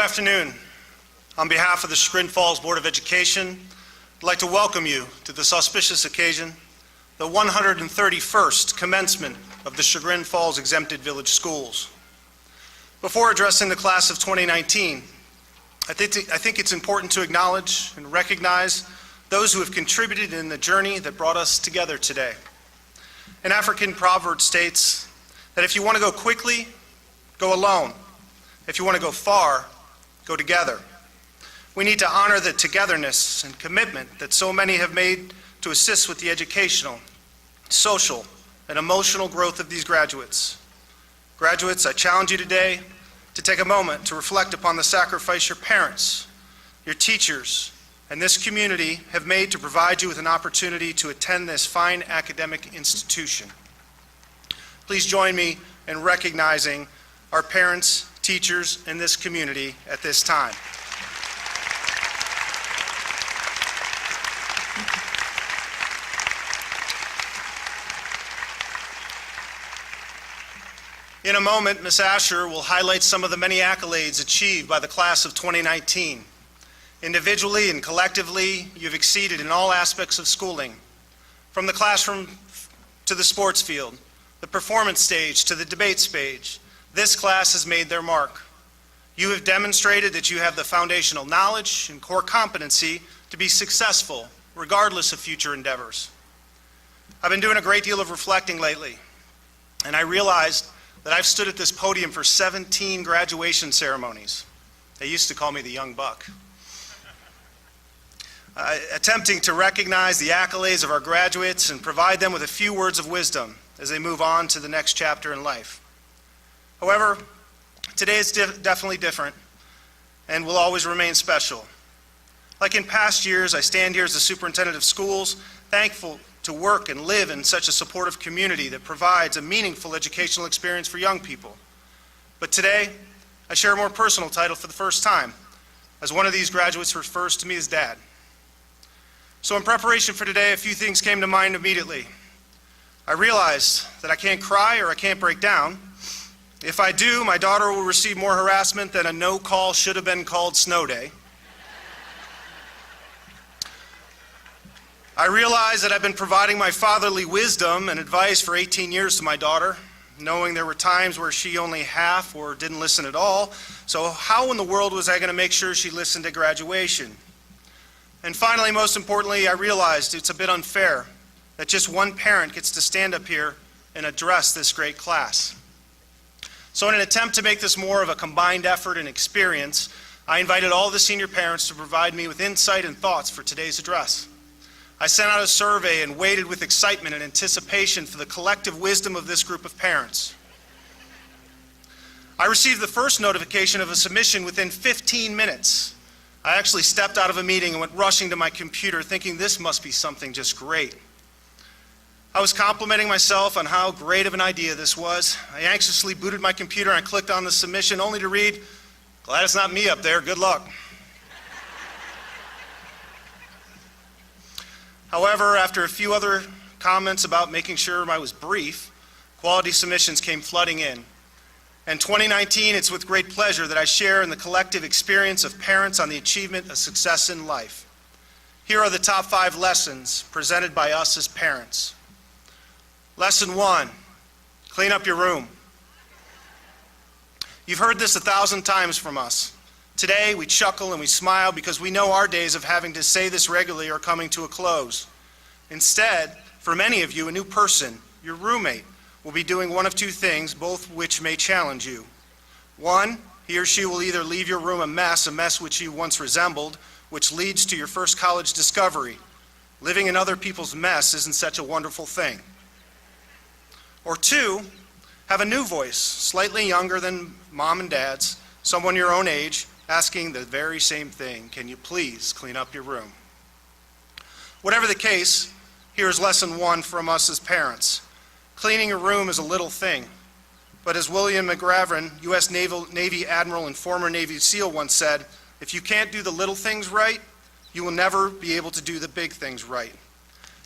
Good afternoon. On behalf of the Chagrin Falls Board of Education, I'd like to welcome you to this auspicious occasion, the 131st commencement of the Chagrin Falls Exempted Village Schools. Before addressing the class of 2019, I think it's important to acknowledge and recognize those who have contributed in the journey that brought us together today. An African proverb states that if you want to go quickly, go alone. If you want to go far, go together. We need to honor the togetherness and commitment that so many have made to assist with the educational, social, and emotional growth of these graduates. Graduates, I challenge you today to take a moment to reflect upon the sacrifice your parents, your teachers, and this community have made to provide you with an opportunity to attend this fine academic institution. Please join me in recognizing our parents, teachers, and this community at this time. In a moment, Ms. Asher will highlight some of the many accolades achieved by the class of 2019. Individually and collectively, you've exceeded in all aspects of schooling, from the classroom to the sports field, the performance stage to the debate stage. This class has made their mark. You have demonstrated that you have the foundational knowledge and core competency to be successful, regardless of future endeavors. I've been doing a great deal of reflecting lately, and I realized that I've stood at this podium for 17 graduation ceremonies. They used to call me the young buck. Attempting to recognize the accolades of our graduates and provide them with a few words of wisdom as they move on to the next chapter in life. However, today is definitely different and will always remain special. Like in past years, I stand here as the superintendent of schools, thankful to work and live in such a supportive community that provides a meaningful educational experience for young people. But today, I share a more personal title for the first time, as one of these graduates refers to me as Dad. So in preparation for today, a few things came to mind immediately. I realized that I can't cry or I can't break down. If I do, my daughter will receive more harassment than a no-call should have been called snow day. I realize that I've been providing my fatherly wisdom and advice for 18 years to my daughter, knowing there were times where she only half or didn't listen at all. So how in the world was I going to make sure she listened at graduation? And finally, most importantly, I realized it's a bit unfair that just one parent gets to stand up here and address this great class. So in an attempt to make this more of a combined effort and experience, I invited all the senior parents to provide me with insight and thoughts for today's address. I sent out a survey and waited with excitement and anticipation for the collective wisdom of this group of parents. I received the first notification of a submission within 15 minutes. I actually stepped out of a meeting and went rushing to my computer thinking this must be something just great. I was complimenting myself on how great of an idea this was. I anxiously booted my computer and I clicked on the submission only to read, "Glad it's not me up there, good luck." However, after a few other comments about making sure I was brief, quality submissions came flooding in. In 2019, it's with great pleasure that I share in the collective experience of parents on the achievement of success in life. Here are the top 5 lessons presented by us as parents. Lesson 1, clean up your room. You've heard this 1,000 times from us. Today, we chuckle and we smile because we know our days of having to say this regularly are coming to a close. Instead, for many of you, a new person, your roommate, will be doing one of two things, both which may challenge you. One, he or she will either leave your room a mess which you once resembled, which leads to your first college discovery. Living in other people's mess isn't such a wonderful thing. Or 2, have a new voice, slightly younger than mom and dad's, someone your own age, asking the very same thing, can you please clean up your room? Whatever the case, here's lesson 1 from us as parents. Cleaning a room is a little thing, but as William McGavran, U.S. Navy Admiral and former Navy SEAL once said, if you can't do the little things right, you will never be able to do the big things right.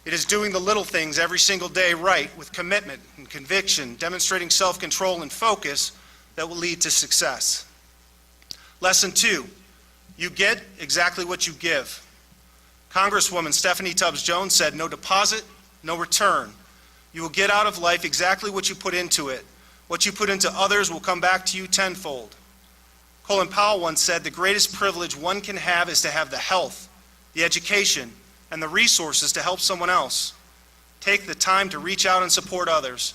It is doing the little things every single day right with commitment and conviction, demonstrating self-control and focus that will lead to success. Lesson 2, you get exactly what you give. Congresswoman Stephanie Tubbs Jones said, "No deposit, no return. You will get out of life exactly what you put into it. What you put into others will come back to you tenfold." Colin Powell once said, "The greatest privilege one can have is to have the health, the education, and the resources to help someone else. Take the time to reach out and support others.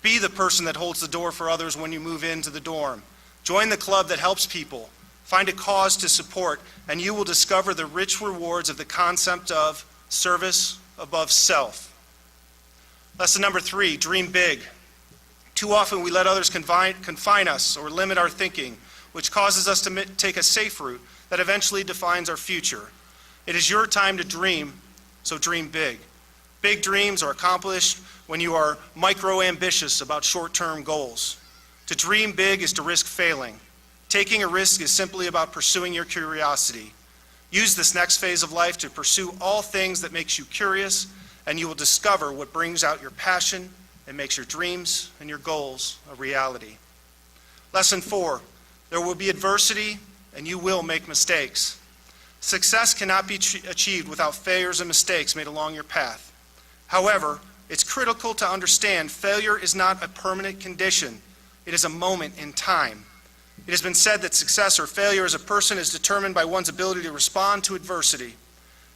Be the person that holds the door for others when you move into the dorm. Join the club that helps people. Find a cause to support, and you will discover the rich rewards of the concept of service above self." Lesson number 3, dream big. Too often we let others confine us or limit our thinking, which causes us to take a safe route that eventually defines our future. It is your time to dream, so dream big. Big dreams are accomplished when you are micro-ambitious about short-term goals. To dream big is to risk failing. Taking a risk is simply about pursuing your curiosity. Use this next phase of life to pursue all things that makes you curious, and you will discover what brings out your passion and makes your dreams and your goals a reality. Lesson 4, there will be adversity and you will make mistakes. Success cannot be achieved without failures and mistakes made along your path. However, it's critical to understand failure is not a permanent condition. It is a moment in time. It has been said that success or failure as a person is determined by one's ability to respond to adversity.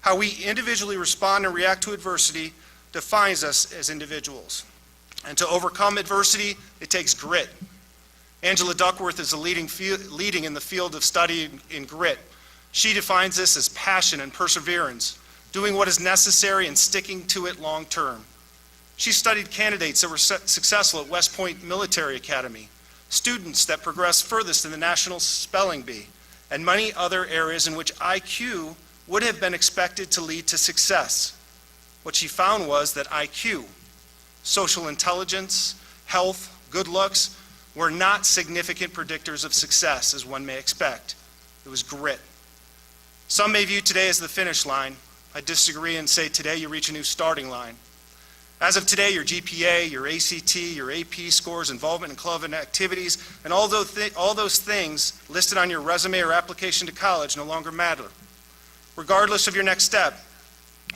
How we individually respond and react to adversity defines us as individuals. And to overcome adversity, it takes grit. Angela Duckworth is leading in the field of study in grit. She defines this as passion and perseverance, doing what is necessary and sticking to it long term. She studied candidates that were successful at West Point Military Academy, students that progressed furthest in the National Spelling Bee, and many other areas in which IQ would have been expected to lead to success. What she found was that IQ, social intelligence, health, good looks, were not significant predictors of success as one may expect. It was grit. Some may view today as the finish line. I disagree and say today you reach a new starting line. As of today, your GPA, your ACT, your AP scores, involvement in club and activities, and all those things listed on your resume or application to college no longer matter. Regardless of your next step,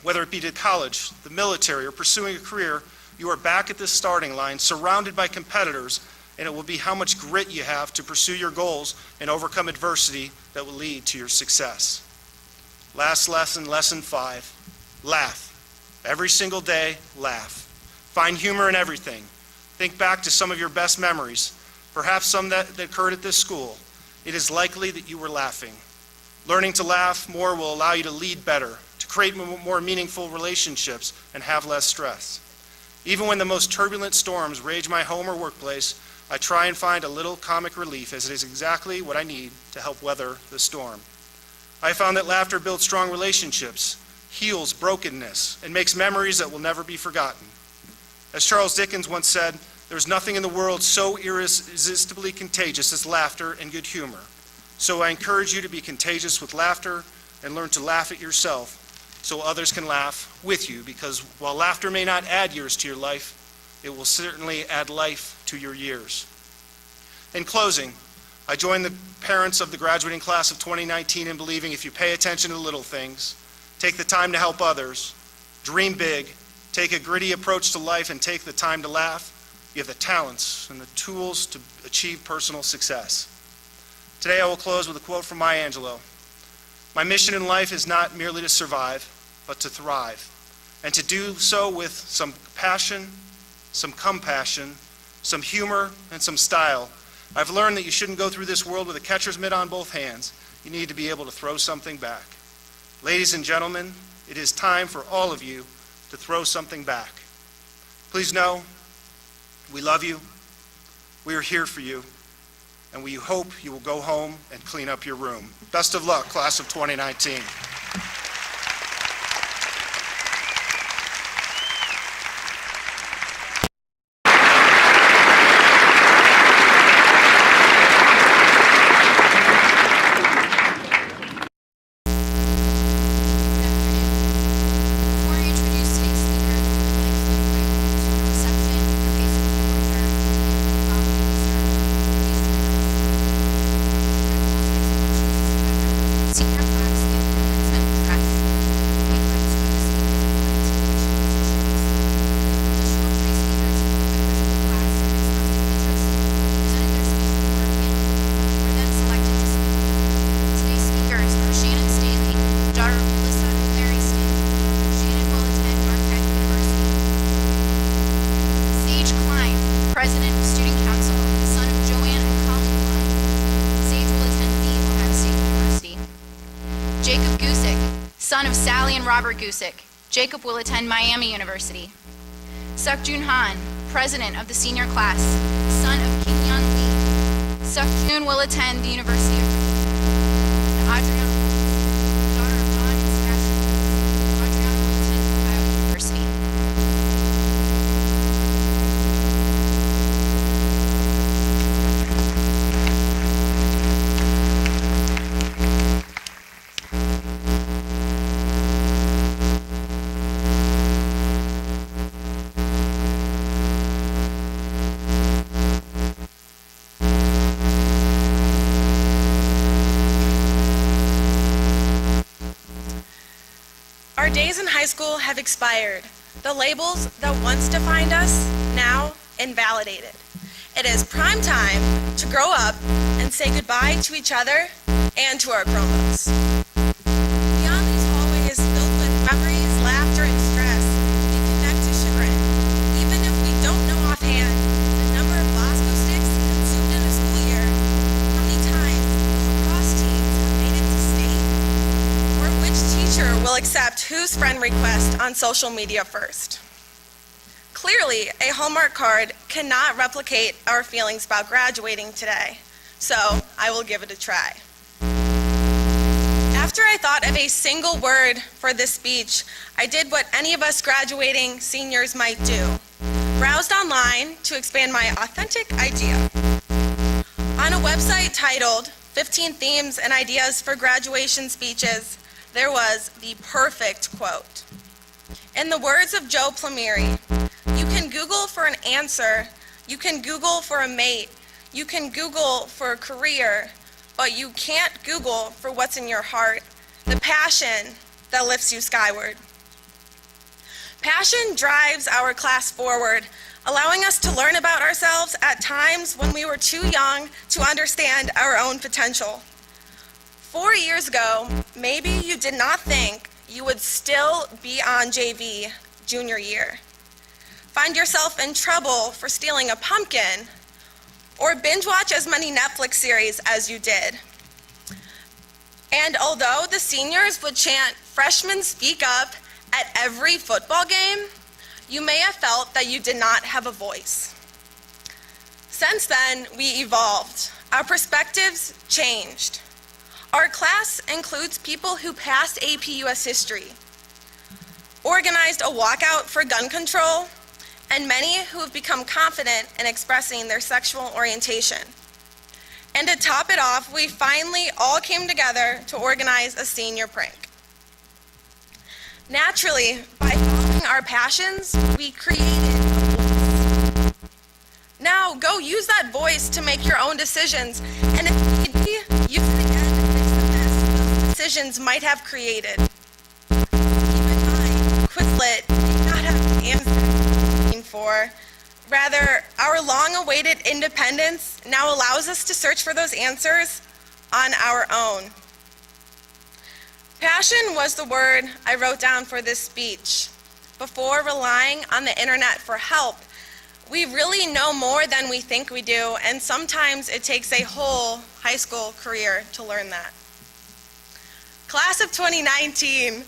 whether it be to college, the military, or pursuing a career, you are back at this starting line, surrounded by competitors, and it will be how much grit you have to pursue your goals and overcome adversity that will lead to your success. Last lesson, lesson 5, laugh. Every single day, laugh. Find humor in everything. Think back to some of your best memories, perhaps some that occurred at this school. It is likely that you were laughing. Learning to laugh more will allow you to lead better, to create more meaningful relationships, and have less stress. Even when the most turbulent storms rage my home or workplace, I try and find a little comic relief, as it is exactly what I need to help weather the storm. I found that laughter builds strong relationships, heals brokenness, and makes memories that will never be forgotten. As Charles Dickens once said, "There's nothing in the world so irresistibly contagious as laughter and good humor." So I encourage you to be contagious with laughter and learn to laugh at yourself so others can laugh with you, because while laughter may not add years to your life, it will certainly add life to your years. In closing, I join the parents of the graduating class of 2019 in believing if you pay attention to the little things, take the time to help others, dream big, take a gritty approach to life, and take the time to laugh, you have the talents and the tools to achieve personal success. Today I will close with a quote from Maya Angelou. "My mission in life is not merely to survive, but to thrive, and to do so with some passion, some compassion, some humor, and some style. I've learned that you shouldn't go through this world with a catcher's mitt on both hands. You need to be able to throw something back." Ladies and gentlemen, it is time for all of you to throw something back. Please know, we love you, we are here for you, and we hope you will go home and clean up your room. Best of luck, class of 2019. son of Sally and Robert Gusick, Jacob will attend Miami University. Suk Jun Han, president of the senior class, son of Kim Yeon Lee. Suk Jun will attend the University of Adriana, daughter of John and Sebastian. Adriana will attend Ohio University. Our days in high school have expired. The labels that once defined us, now invalidated. It is prime time to grow up and say goodbye to each other and to our Chromebooks. Beyond these hallways filled with memories, laughter, and stress, we connect to Chagrin. Even if we don't know offhand the number of Bosco sticks consumed in a school year, how many times lacrosse teams have made it to state, or which teacher will accept whose friend request on social media first. Clearly, a Hallmark card cannot replicate our feelings about graduating today, so I will give it a try. After I thought of a single word for this speech, I did what any of us graduating seniors might do. Browsed online to expand my authentic idea. On a website titled 15 Themes and Ideas for Graduation Speeches, there was the perfect quote. In the words of Joe Plumeri, you can Google for an answer, you can Google for a mate, you can Google for a career, but you can't Google for what's in your heart, the passion that lifts you skyward. Passion drives our class forward, allowing us to learn about ourselves at times when we were too young to understand our own potential. 4 years ago, maybe you did not think you would still be on JV junior year. Find yourself in trouble for stealing a pumpkin, or binge watch as many Netflix series as you did. And although the seniors would chant "Freshmen speak up" at every football game, you may have felt that you did not have a voice. Since then, we evolved. Our perspectives changed. Our class includes people who passed AP US History, organized a walkout for gun control, and many who have become confident in expressing their sexual orientation. And to top it off, we finally all came together to organize a senior prank. Naturally, by following our passions, we created a voice. Now, go use that voice to make your own decisions, and if need be, use it again to fix the mess those decisions might have created. Keep in mind, Quizlet did not have the answer for. Rather, our long-awaited independence now allows us to search for those answers on our own. Passion was the word I wrote down for this speech. Before relying on the internet for help, we really know more than we think we do, and sometimes it takes a whole high school career to learn that. Class of 2019,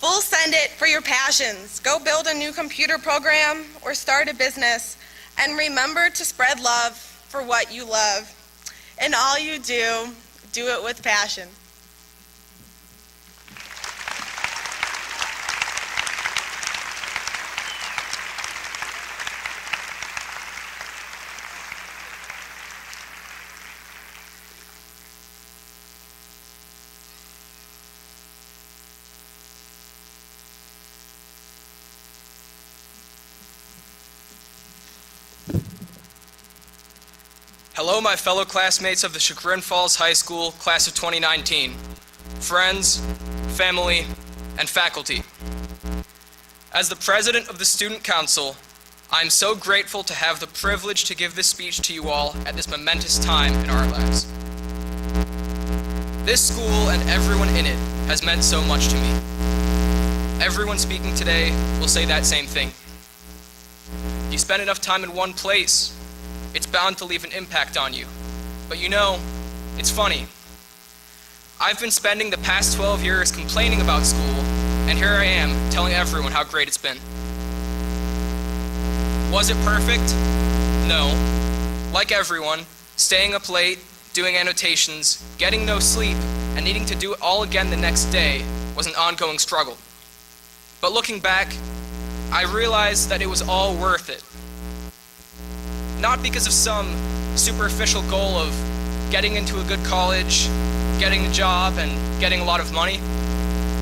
full send it for your passions. Go build a new computer program or start a business, and remember to spread love for what you love. And all you do it with passion. Hello, my fellow classmates of the Chagrin Falls High School class of 2019, friends, family, and faculty. As the president of the Student Council, I am so grateful to have the privilege to give this speech to you all at this momentous time in our lives. This school and everyone in it has meant so much to me. Everyone speaking today will say that same thing. You spend enough time in one place, it's bound to leave an impact on you. But you know, it's funny. I've been spending the past 12 years complaining about school, and here I am telling everyone how great it's been. Was it perfect? No. Like everyone, staying up late, doing annotations, getting no sleep, and needing to do it all again the next day was an ongoing struggle. But looking back, I realized that it was all worth it. Not because of some superficial goal of getting into a good college, getting a job, and getting a lot of money.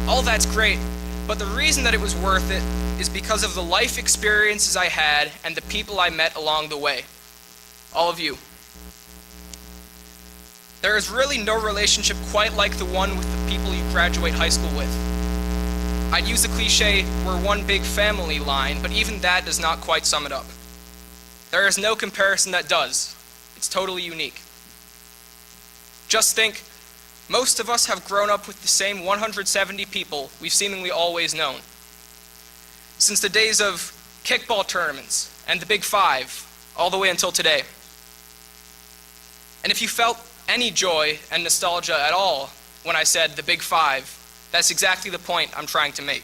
All that's great, but the reason that it was worth it is because of the life experiences I had and the people I met along the way. All of you. There is really no relationship quite like the one with the people you graduate high school with. I'd use the cliche, "we're one big family" line, but even that does not quite sum it up. There is no comparison that does. It's totally unique. Just think, most of us have grown up with the same 170 people we've seemingly always known. Since the days of kickball tournaments and the Big Five, all the way until today. And if you felt any joy and nostalgia at all when I said the Big Five, that's exactly the point I'm trying to make.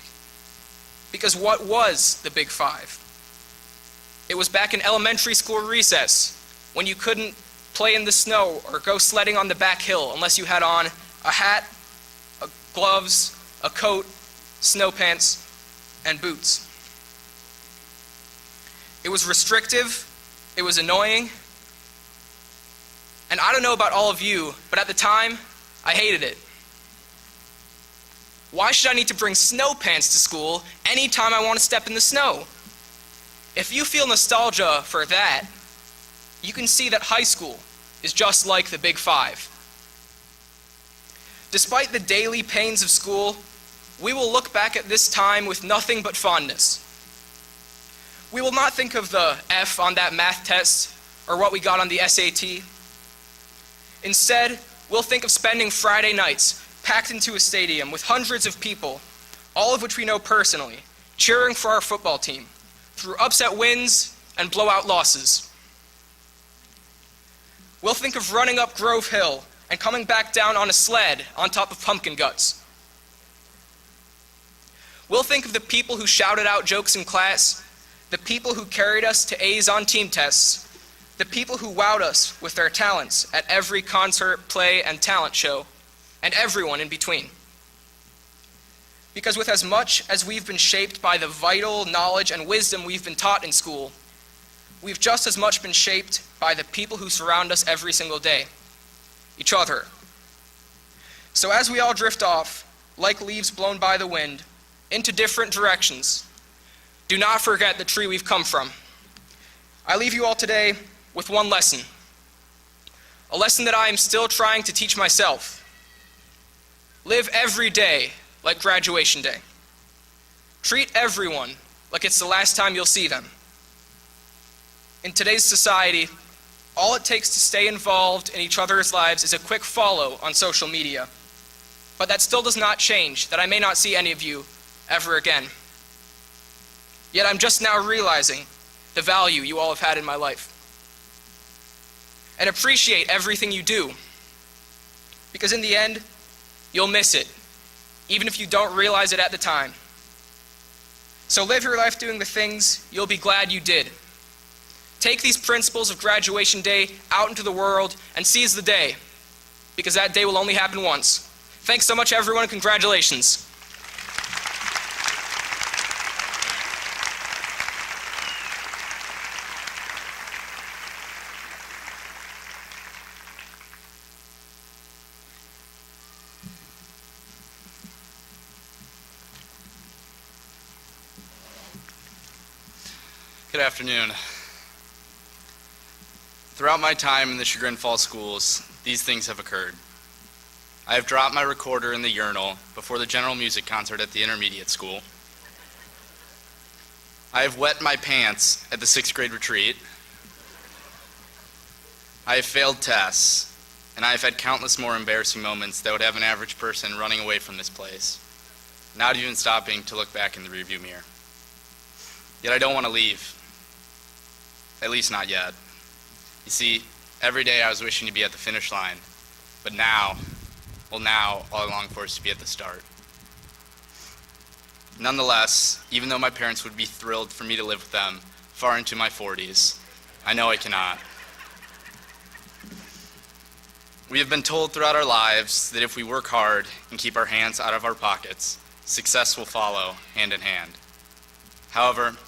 Because what was the Big Five? It was back in elementary school recess, when you couldn't play in the snow or go sledding on the back hill unless you had on a hat, gloves, a coat, snow pants, and boots. It was restrictive, it was annoying, and I don't know about all of you, but at the time, I hated it. Why should I need to bring snow pants to school anytime I want to step in the snow? If you feel nostalgia for that, you can see that high school is just like the Big Five. Despite the daily pains of school, we will look back at this time with nothing but fondness. We will not think of the F on that math test or what we got on the SAT. Instead, we'll think of spending Friday nights packed into a stadium with hundreds of people, all of which we know personally, cheering for our football team, through upset wins and blowout losses. We'll think of running up Grove Hill and coming back down on a sled on top of pumpkin guts. We'll think of the people who shouted out jokes in class, the people who carried us to A's on team tests, the people who wowed us with their talents at every concert, play, and talent show, and everyone in between. Because with as much as we've been shaped by the vital knowledge and wisdom we've been taught in school, we've just as much been shaped by the people who surround us every single day, each other. So as we all drift off, like leaves blown by the wind, into different directions, do not forget the tree we've come from. I leave you all today with one lesson, a lesson that I am still trying to teach myself. Live every day like graduation day. Treat everyone like it's the last time you'll see them. In today's society, all it takes to stay involved in each other's lives is a quick follow on social media. But that still does not change that I may not see any of you ever again. Yet I'm just now realizing the value you all have had in my life. And appreciate everything you do. Because in the end, you'll miss it, even if you don't realize it at the time. So live your life doing the things you'll be glad you did. Take these principles of graduation day out into the world and seize the day, because that day will only happen once. Thanks so much, everyone, and congratulations. Good afternoon. Throughout my time in the Chagrin Falls schools, these things have occurred. I have dropped my recorder in the urinal before the general music concert at the intermediate school. I have wet my pants at the 6th grade retreat. I have failed tests, and I have had countless more embarrassing moments that would have an average person running away from this place, not even stopping to look back in the rearview mirror. Yet I don't want to leave. At least not yet. You see, every day I was wishing to be at the finish line, but now Well, now all I long for is to be at the start. Nonetheless, even though my parents would be thrilled for me to live with them far into my 40s, I know I cannot. We have been told throughout our lives that if we work hard and keep our hands out of our pockets, success will follow hand in hand. However,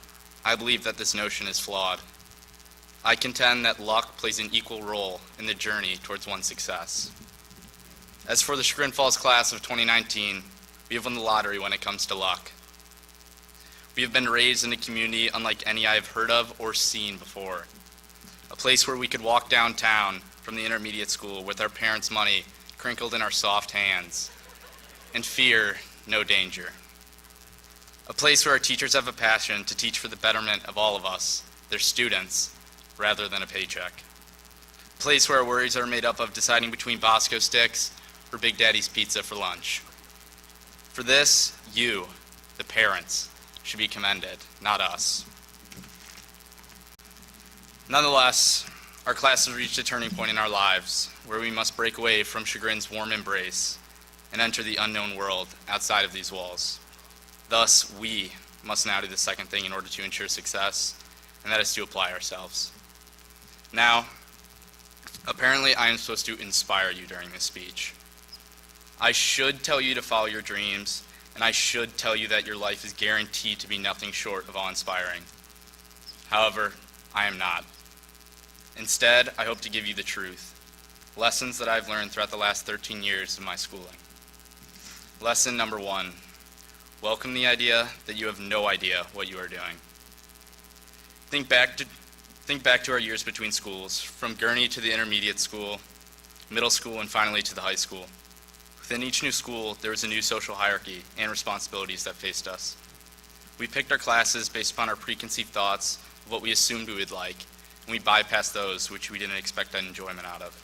I believe that this notion is flawed. I contend that luck plays an equal role in the journey towards one's success. As for the Chagrin Falls class of 2019, we have won the lottery when it comes to luck. We have been raised in a community unlike any I have heard of or seen before. A place where we could walk downtown from the intermediate school with our parents' money crinkled in our soft hands and fear no danger. A place where our teachers have a passion to teach for the betterment of all of us, their students, rather than a paycheck. A place where our worries are made up of deciding between Bosco sticks or Big Daddy's pizza for lunch. For this, you, the parents, should be commended, not us. Nonetheless, our class has reached a turning point in our lives where we must break away from Chagrin's warm embrace and enter the unknown world outside of these walls. Thus, we must now do the second thing in order to ensure success, and that is to apply ourselves. Now, apparently I am supposed to inspire you during this speech. I should tell you to follow your dreams, and I should tell you that your life is guaranteed to be nothing short of awe-inspiring. However, I am not. Instead, I hope to give you the truth, lessons that I've learned throughout the last 13 years of my schooling. Lesson number 1, welcome the idea that you have no idea what you are doing. Think back to our years between schools, from Gurney to the intermediate school, middle school, and finally to the high school. Within each new school, there was a new social hierarchy and responsibilities that faced us. We picked our classes based upon our preconceived thoughts of what we assumed we would like, and we bypassed those which we didn't expect enjoyment out of.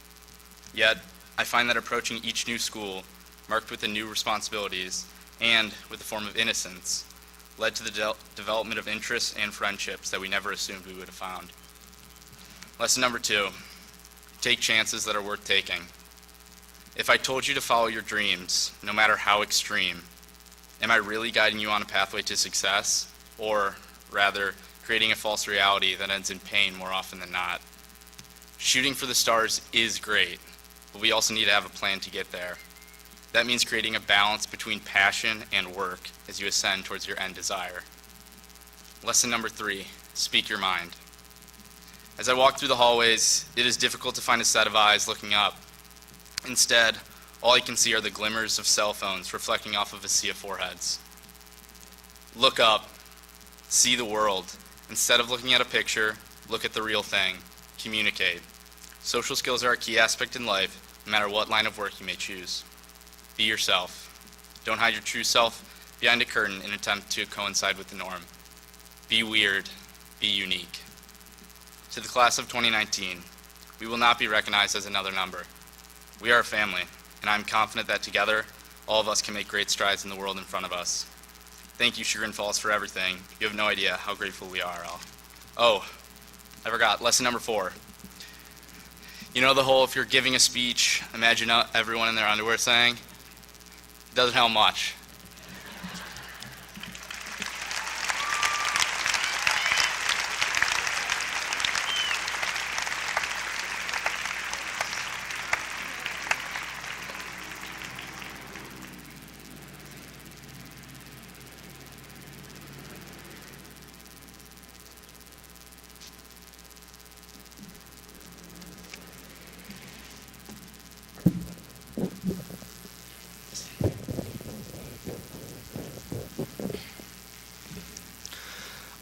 Yet, I find that approaching each new school, marked with the new responsibilities, and with a form of innocence, led to the development of interests and friendships that we never assumed we would have found. Lesson number 2, take chances that are worth taking. If I told you to follow your dreams, no matter how extreme, am I really guiding you on a pathway to success, or rather, creating a false reality that ends in pain more often than not? Shooting for the stars is great, but we also need to have a plan to get there. That means creating a balance between passion and work as you ascend towards your end desire. Lesson number 3, speak your mind. As I walk through the hallways, it is difficult to find a set of eyes looking up. Instead, all I can see are the glimmers of cell phones reflecting off of a sea of foreheads. Look up, see the world. Instead of looking at a picture, look at the real thing, communicate. Social skills are a key aspect in life, no matter what line of work you may choose. Be yourself. Don't hide your true self behind a curtain in an attempt to coincide with the norm. Be weird, be unique. To the class of 2019, we will not be recognized as another number. We are a family, and I'm confident that together, all of us can make great strides in the world in front of us. Thank you, Chagrin Falls, for everything. You have no idea how grateful we are all. Oh, I forgot, lesson number 4. You know the whole, if you're giving a speech, imagine everyone in their underwear saying? It doesn't help much.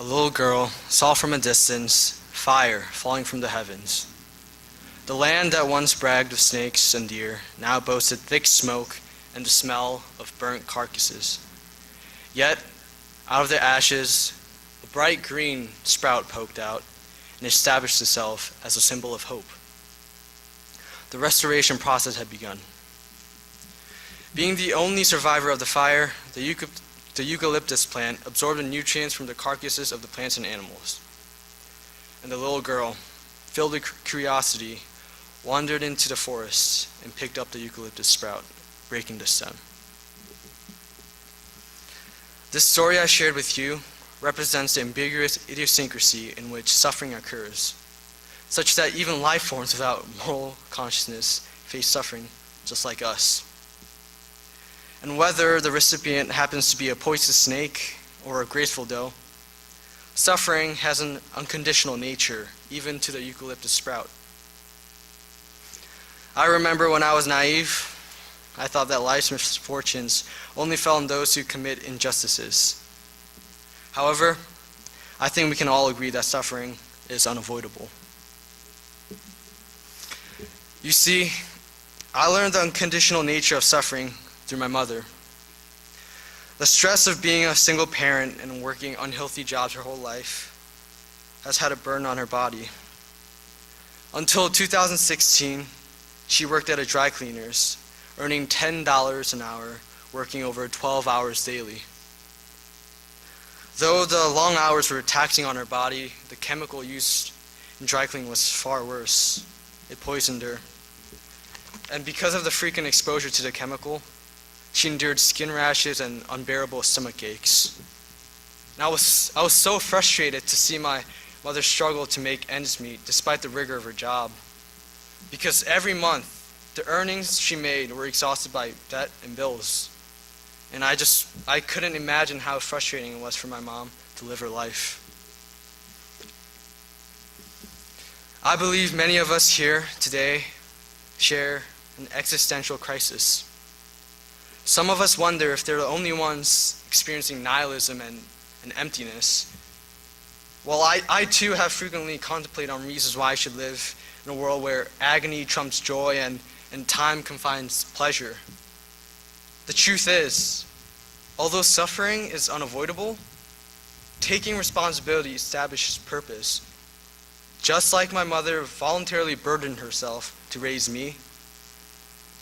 A little girl saw from a distance fire falling from the heavens. The land that once bragged of snakes and deer now boasted thick smoke and the smell of burnt carcasses. Yet, out of the ashes, a bright green sprout poked out and established itself as a symbol of hope. The restoration process had begun. Being the only survivor of the fire, the eucalyptus plant absorbed the nutrients from the carcasses of the plants and animals. And the little girl, filled with curiosity, wandered into the forest and picked up the eucalyptus sprout. breaking the stem. This story I shared with you represents the ambiguous idiosyncrasy in which suffering occurs, such that even life forms without moral consciousness face suffering just like us. And whether the recipient happens to be a poisonous snake or a graceful doe, suffering has an unconditional nature, even to the eucalyptus sprout. I remember when I was naive, I thought that life's misfortunes only fell on those who commit injustices. However, I think we can all agree that suffering is unavoidable. You see, I learned the unconditional nature of suffering through my mother. The stress of being a single parent and working unhealthy jobs her whole life has had a burden on her body. Until 2016, she worked at a dry cleaner's, earning $10 an hour, working over 12 hours daily. Though the long hours were taxing on her body, the chemical used in dry cleaning was far worse. It poisoned her. And because of the frequent exposure to the chemical, she endured skin rashes and unbearable stomach aches. And I was so frustrated to see my mother struggle to make ends meet despite the rigor of her job. Because every month, the earnings she made were exhausted by debt and bills. And I couldn't imagine how frustrating it was for my mom to live her life. I believe many of us here today share an existential crisis. Some of us wonder if they're the only ones experiencing nihilism and emptiness. Well, I too have frequently contemplated on reasons why I should live in a world where agony trumps joy and time confines pleasure. The truth is, although suffering is unavoidable, taking responsibility establishes purpose. Just like my mother voluntarily burdened herself to raise me,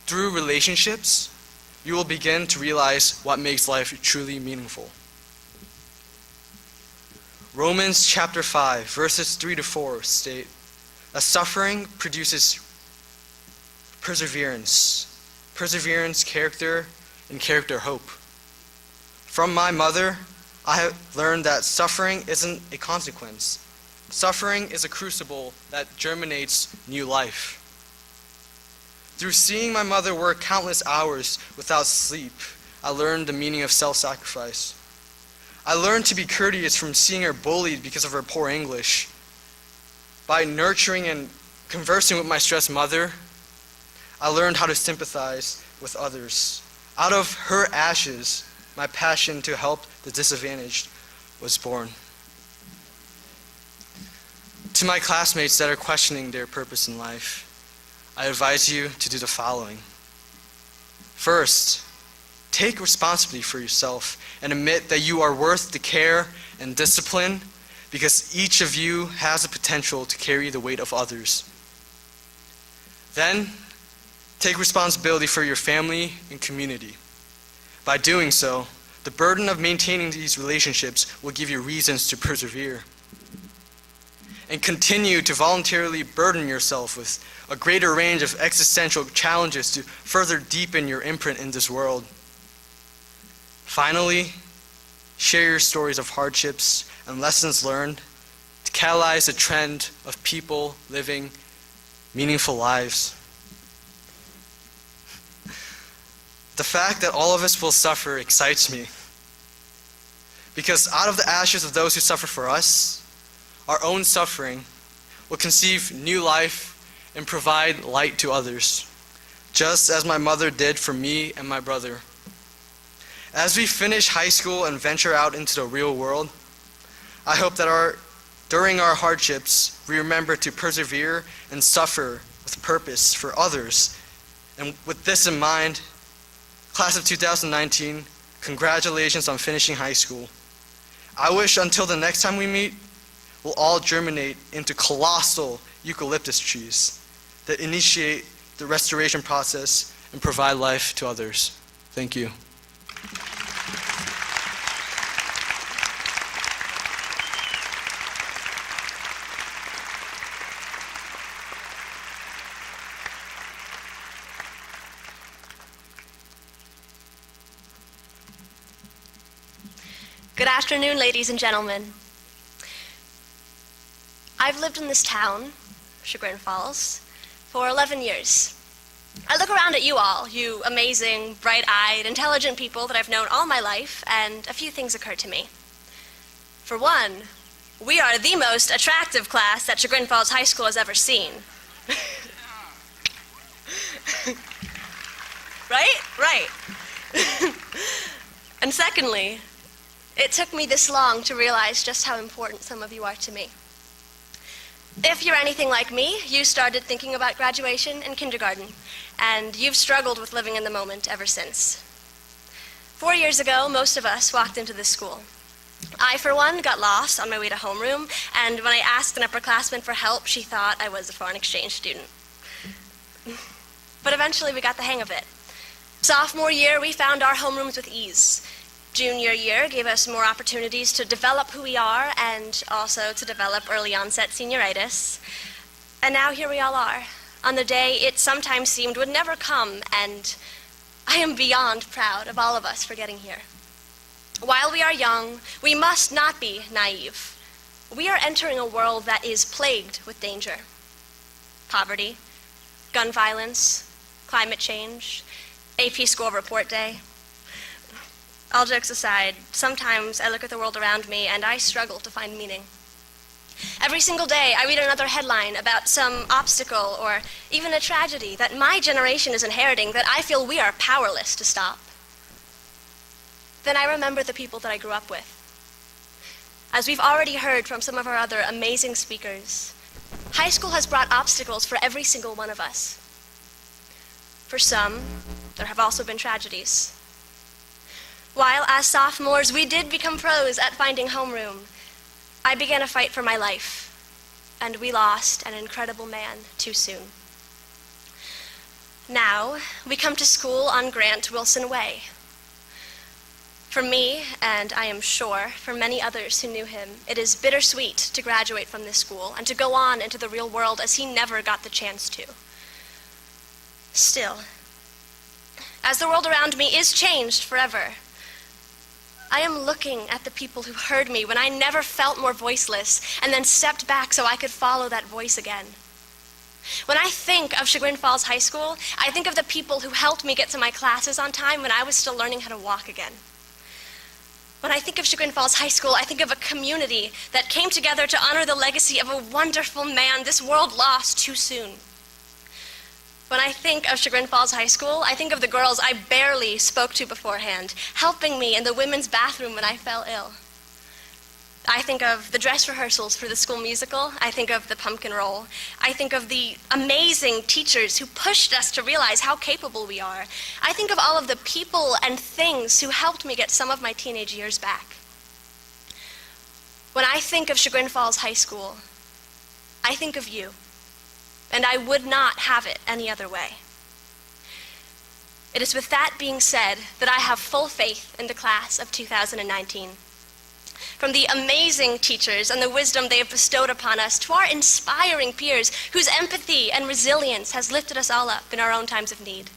through relationships, you will begin to realize what makes life truly meaningful. Romans chapter 5, verses 3 to 4 state that suffering produces perseverance, character, and character hope. From my mother, I have learned that suffering isn't a consequence. Suffering is a crucible that germinates new life. Through seeing my mother work countless hours without sleep, I learned the meaning of self-sacrifice. I learned to be courteous from seeing her bullied because of her poor English. By nurturing and conversing with my stressed mother, I learned how to sympathize with others. Out of her ashes, my passion to help the disadvantaged was born. To my classmates that are questioning their purpose in life, I advise you to do the following. First, take responsibility for yourself and admit that you are worth the care and discipline because each of you has the potential to carry the weight of others. Then, take responsibility for your family and community. By doing so, the burden of maintaining these relationships will give you reasons to persevere. And continue to voluntarily burden yourself with a greater range of existential challenges to further deepen your imprint in this world. Finally, share your stories of hardships and lessons learned to catalyze a trend of people living meaningful lives. The fact that all of us will suffer excites me, because out of the ashes of those who suffer for us, our own suffering will conceive new life and provide light to others, just as my mother did for me and my brother. As we finish high school and venture out into the real world, I hope that during our hardships, we remember to persevere and suffer with purpose for others. And with this in mind, class of 2019, congratulations on finishing high school. I wish until the next time we meet, we'll all germinate into colossal eucalyptus trees that initiate the restoration process and provide life to others. Thank you. Good afternoon, ladies and gentlemen. I've lived in this town, Chagrin Falls, for 11 years. I look around at you all, you amazing, bright-eyed, intelligent people that I've known all my life, and a few things occur to me. For one, we are the most attractive class that Chagrin Falls High School has ever seen. Right? Right. And secondly, it took me this long to realize just how important some of you are to me. If you're anything like me, you started thinking about graduation in kindergarten, and you've struggled with living in the moment ever since. 4 years ago, most of us walked into this school. I, for one, got lost on my way to homeroom, and when I asked an upperclassman for help, she thought I was a foreign exchange student. But eventually we got the hang of it. Sophomore year, we found our homerooms with ease. Junior year gave us more opportunities to develop who we are and also to develop early onset senioritis. And now here we all are, on the day it sometimes seemed would never come, and I am beyond proud of all of us for getting here. While we are young, we must not be naive. We are entering a world that is plagued with danger. Poverty, gun violence, climate change, AP School Report Day. All jokes aside, sometimes I look at the world around me and I struggle to find meaning. Every single day I read another headline about some obstacle or even a tragedy that my generation is inheriting that I feel we are powerless to stop. Then I remember the people that I grew up with. As we've already heard from some of our other amazing speakers, high school has brought obstacles for every single one of us. For some, there have also been tragedies. While as sophomores we did become pros at finding homeroom, I began a fight for my life, and we lost an incredible man too soon. Now, we come to school on Grant Wilson Way. For me, and I am sure for many others who knew him, it is bittersweet to graduate from this school and to go on into the real world as he never got the chance to. Still, as the world around me is changed forever, I am looking at the people who heard me when I never felt more voiceless and then stepped back so I could follow that voice again. When I think of Chagrin Falls High School, I think of the people who helped me get to my classes on time when I was still learning how to walk again. When I think of Chagrin Falls High School, I think of a community that came together to honor the legacy of a wonderful man this world lost too soon. When I think of Chagrin Falls High School, I think of the girls I barely spoke to beforehand, helping me in the women's bathroom when I fell ill. I think of the dress rehearsals for the school musical. I think of the pumpkin roll. I think of the amazing teachers who pushed us to realize how capable we are. I think of all of the people and things who helped me get some of my teenage years back. When I think of Chagrin Falls High School, I think of you. And I would not have it any other way. It is with that being said that I have full faith in the class of 2019. From the amazing teachers and the wisdom they have bestowed upon us to our inspiring peers whose empathy and resilience has lifted us all up in our own times of need.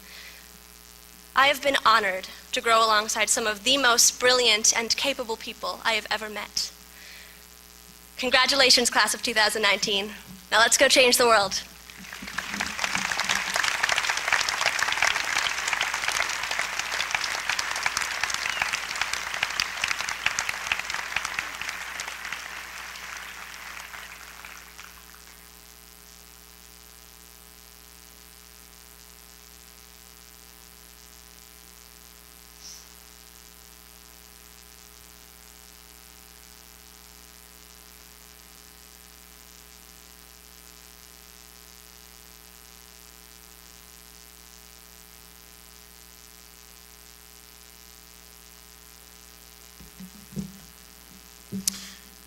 I have been honored to grow alongside some of the most brilliant and capable people I have ever met. Congratulations, class of 2019. Now let's go change the world.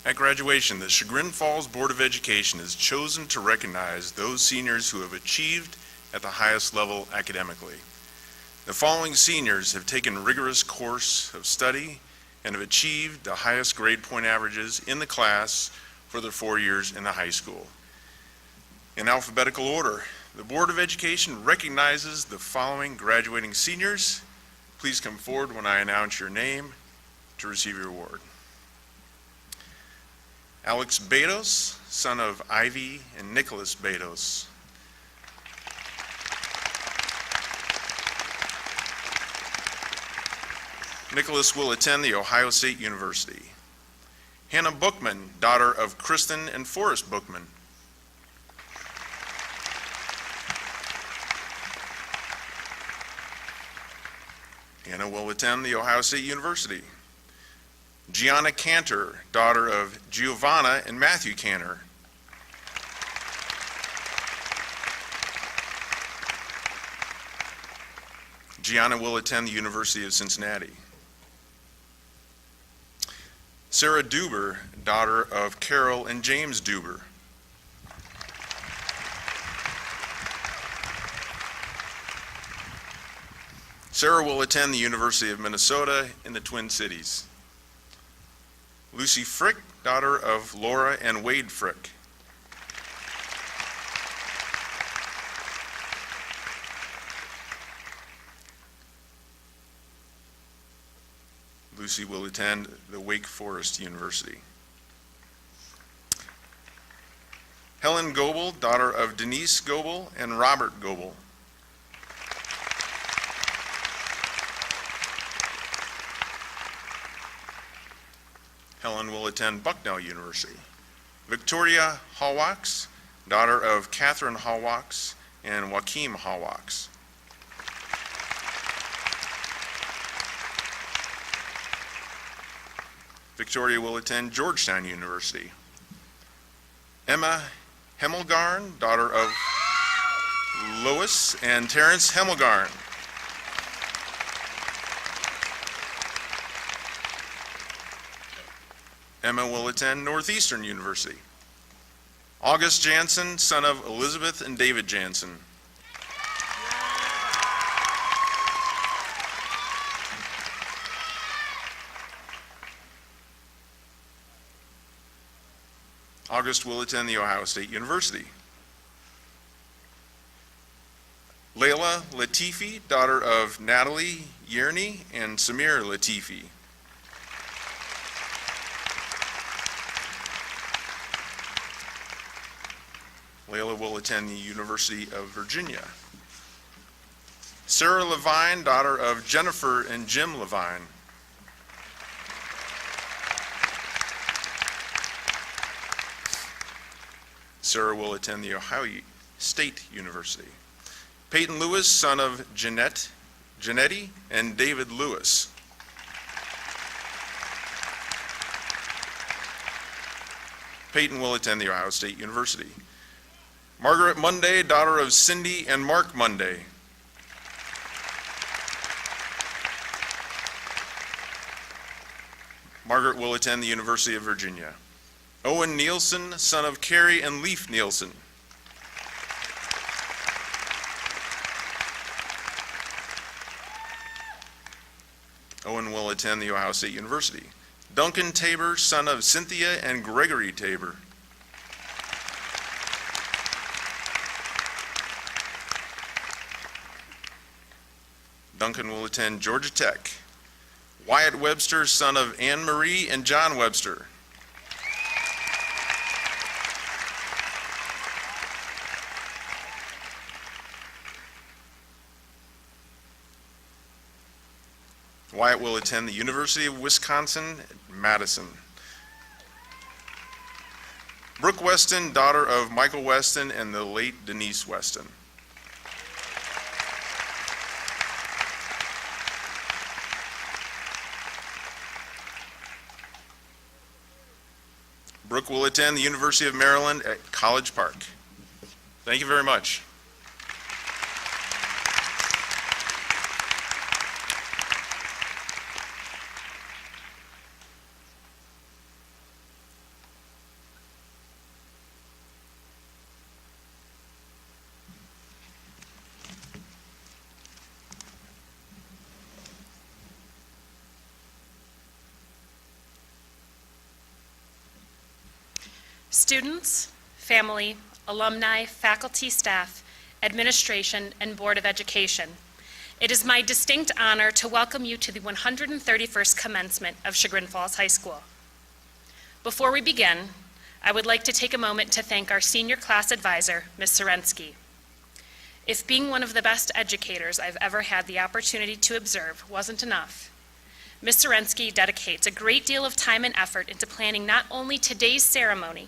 At graduation, the Chagrin Falls Board of Education is chosen to recognize those seniors who have achieved at the highest level academically. The following seniors have taken a rigorous course of study and have achieved the highest grade point averages in the class for their 4 years in the high school. In alphabetical order, the Board of Education recognizes the following graduating seniors. Please come forward when I announce your name to receive your award. Alex Betos, son of Ivy and Nicholas Betos. Nicholas will attend The Ohio State University. Hannah Bookman, daughter of Kristen and Forrest Bookman. Hannah will attend The Ohio State University. Gianna Cantor, daughter of Giovanna and Matthew Cantor. Gianna will attend the University of Cincinnati. Sarah Duber, daughter of Carol and James Duber. Sarah will attend the University of Minnesota in the Twin Cities. Lucy Frick, daughter of Laura and Wade Frick. Lucy will attend the Wake Forest University. Helen Goebel, daughter of Denise Goebel and Robert Goebel. Helen will attend Bucknell University. Victoria Hallwax, daughter of Catherine Hallwax and Joachim Hallwax. Victoria will attend Georgetown University. Emma Hemmelgarn, daughter of Lois and Terrence Hemmelgarn. Emma will attend Northeastern University. August Jansen, son of Elizabeth and David Jansen. August will attend the Ohio State University. Layla Latifi, daughter of Natalie Yerney and Samir Latifi. Layla will attend the University of Virginia. Sarah Levine, daughter of Jennifer and Jim Levine. Sarah will attend the Ohio State University. Peyton Lewis, son of Janetti and David Lewis. Peyton will attend the Ohio State University. Margaret Monday, daughter of Cindy and Mark Monday. Margaret will attend the University of Virginia. Owen Nielsen, son of Carrie and Leaf Nielsen. Owen will attend the Ohio State University. Duncan Tabor, son of Cynthia and Gregory Tabor. Duncan will attend Georgia Tech. Wyatt Webster, son of Anne Marie and John Webster. Wyatt will attend the University of Wisconsin-Madison. Brooke Weston, daughter of Michael Weston and the late Denise Weston. Brooke will attend the University of Maryland at College Park. Thank you very much. Students, family, alumni, faculty, staff, administration, and Board of Education, it is my distinct honor to welcome you to the 131st commencement of Chagrin Falls High School. Before we begin, I would like to take a moment to thank our senior class advisor, Ms. Sorensky. If being one of the best educators I've ever had the opportunity to observe wasn't enough, Ms. Sorensky dedicates a great deal of time and effort into planning not only today's ceremony,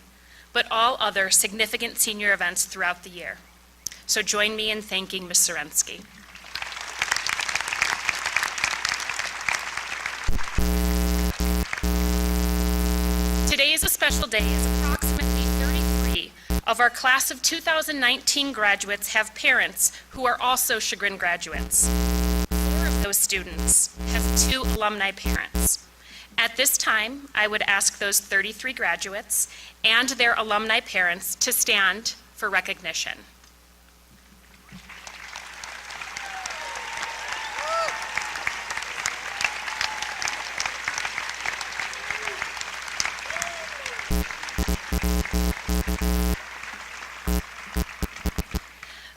but all other significant senior events throughout the year. So join me in thanking Ms. Sorensky. Today is a special day as approximately 33 of our class of 2019 graduates have parents who are also Chagrin graduates. 4 of those students have 2 alumni parents. At this time, I would ask those 33 graduates and their alumni parents to stand for recognition.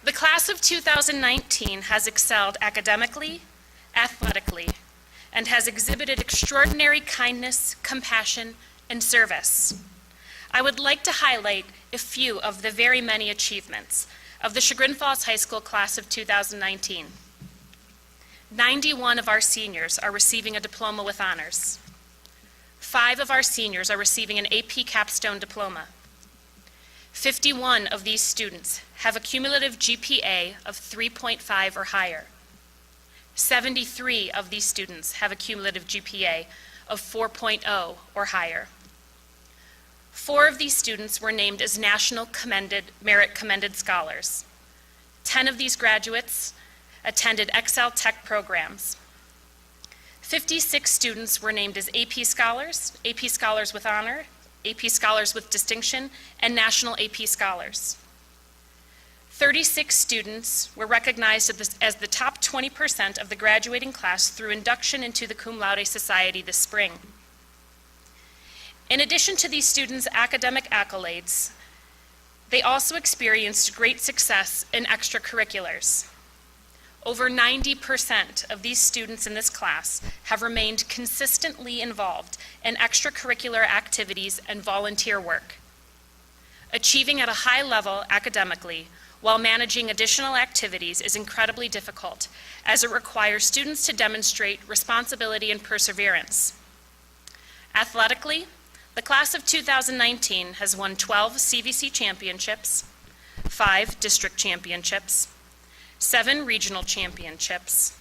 The class of 2019 has excelled academically, athletically, and has exhibited extraordinary kindness, compassion, and service. I would like to highlight a few of the very many achievements of the Chagrin Falls High School class of 2019. 91 of our seniors are receiving a diploma with honors. 5 of our seniors are receiving an AP capstone diploma. 51 of these students have a cumulative GPA of 3.5 or higher. 73 of these students have a cumulative GPA of 4.0 or higher. 4 of these students were named as National Merit Commended Scholars. 10 of these graduates attended Excel Tech programs. 56 students were named as AP Scholars with Honor, AP Scholars with Distinction, and National AP Scholars. 36 students were recognized as the top 20% of the graduating class through induction into the Cum Laude Society this spring. In addition to these students' academic accolades, they also experienced great success in extracurriculars. Over 90% of these students in this class have remained consistently involved in extracurricular activities and volunteer work. Achieving at a high level academically while managing additional activities is incredibly difficult, as it requires students to demonstrate responsibility and perseverance. Athletically, the class of 2019 has won 12 CVC championships, 5 district championships, 7 regional championships,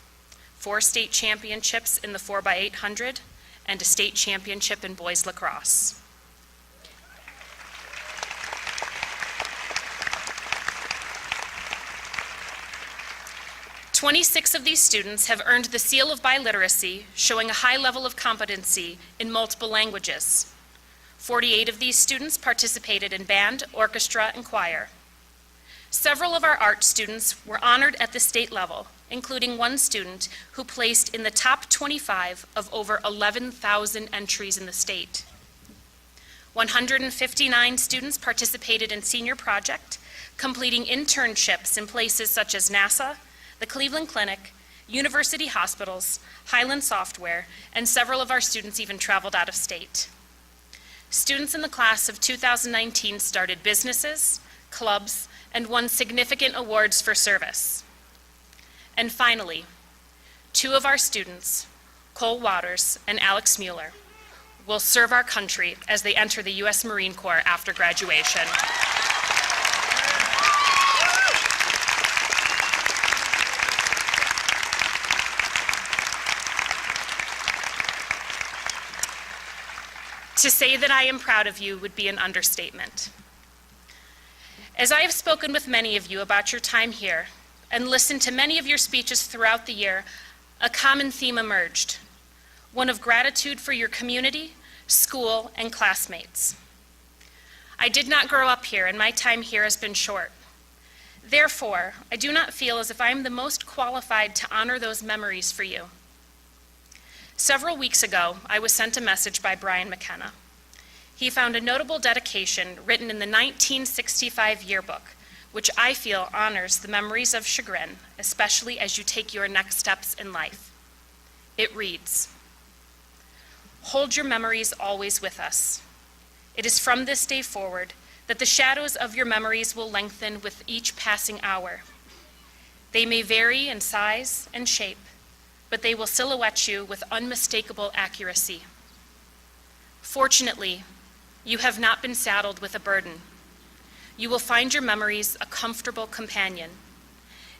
4 state championships in the 4x800, and a state championship in boys lacrosse. "26 of these students have earned the seal of biliteracy, showing a high level of competency in multiple languages. 48 of these students participated in band, orchestra, and choir. Several of our art students were honored at the state level, including one student who placed in the top 25 of over 11,000 entries in the state. 159 students participated in senior project, completing internships in places such as NASA, the Cleveland Clinic, university hospitals, Highland Software, and several of our students even traveled out of state. Students in the class of 2019 started businesses, clubs, and won significant awards for service. And finally, 2 of our students, Cole Waters and Alex Mueller, will serve our country as they enter the U.S. Marine Corps after graduation. To say that I am proud of you would be an understatement. As I have spoken with many of you about your time here and listened to many of your speeches throughout the year, a common theme emerged, one of gratitude for your community, school, and classmates. I did not grow up here, and my time here has been short. Therefore, I do not feel as if I am the most qualified to honor those memories for you. Several weeks ago, I was sent a message by Brian McKenna. He found a notable dedication written in the 1965 yearbook, which I feel honors the memories of Chagrin, especially as you take your next steps in life. It reads, "Hold your memories always with us. It is from this day forward that the shadows of your memories will lengthen with each passing hour. They may vary in size and shape, but they will silhouette you with unmistakable accuracy. Fortunately, you have not been saddled with a burden. You will find your memories a comfortable companion.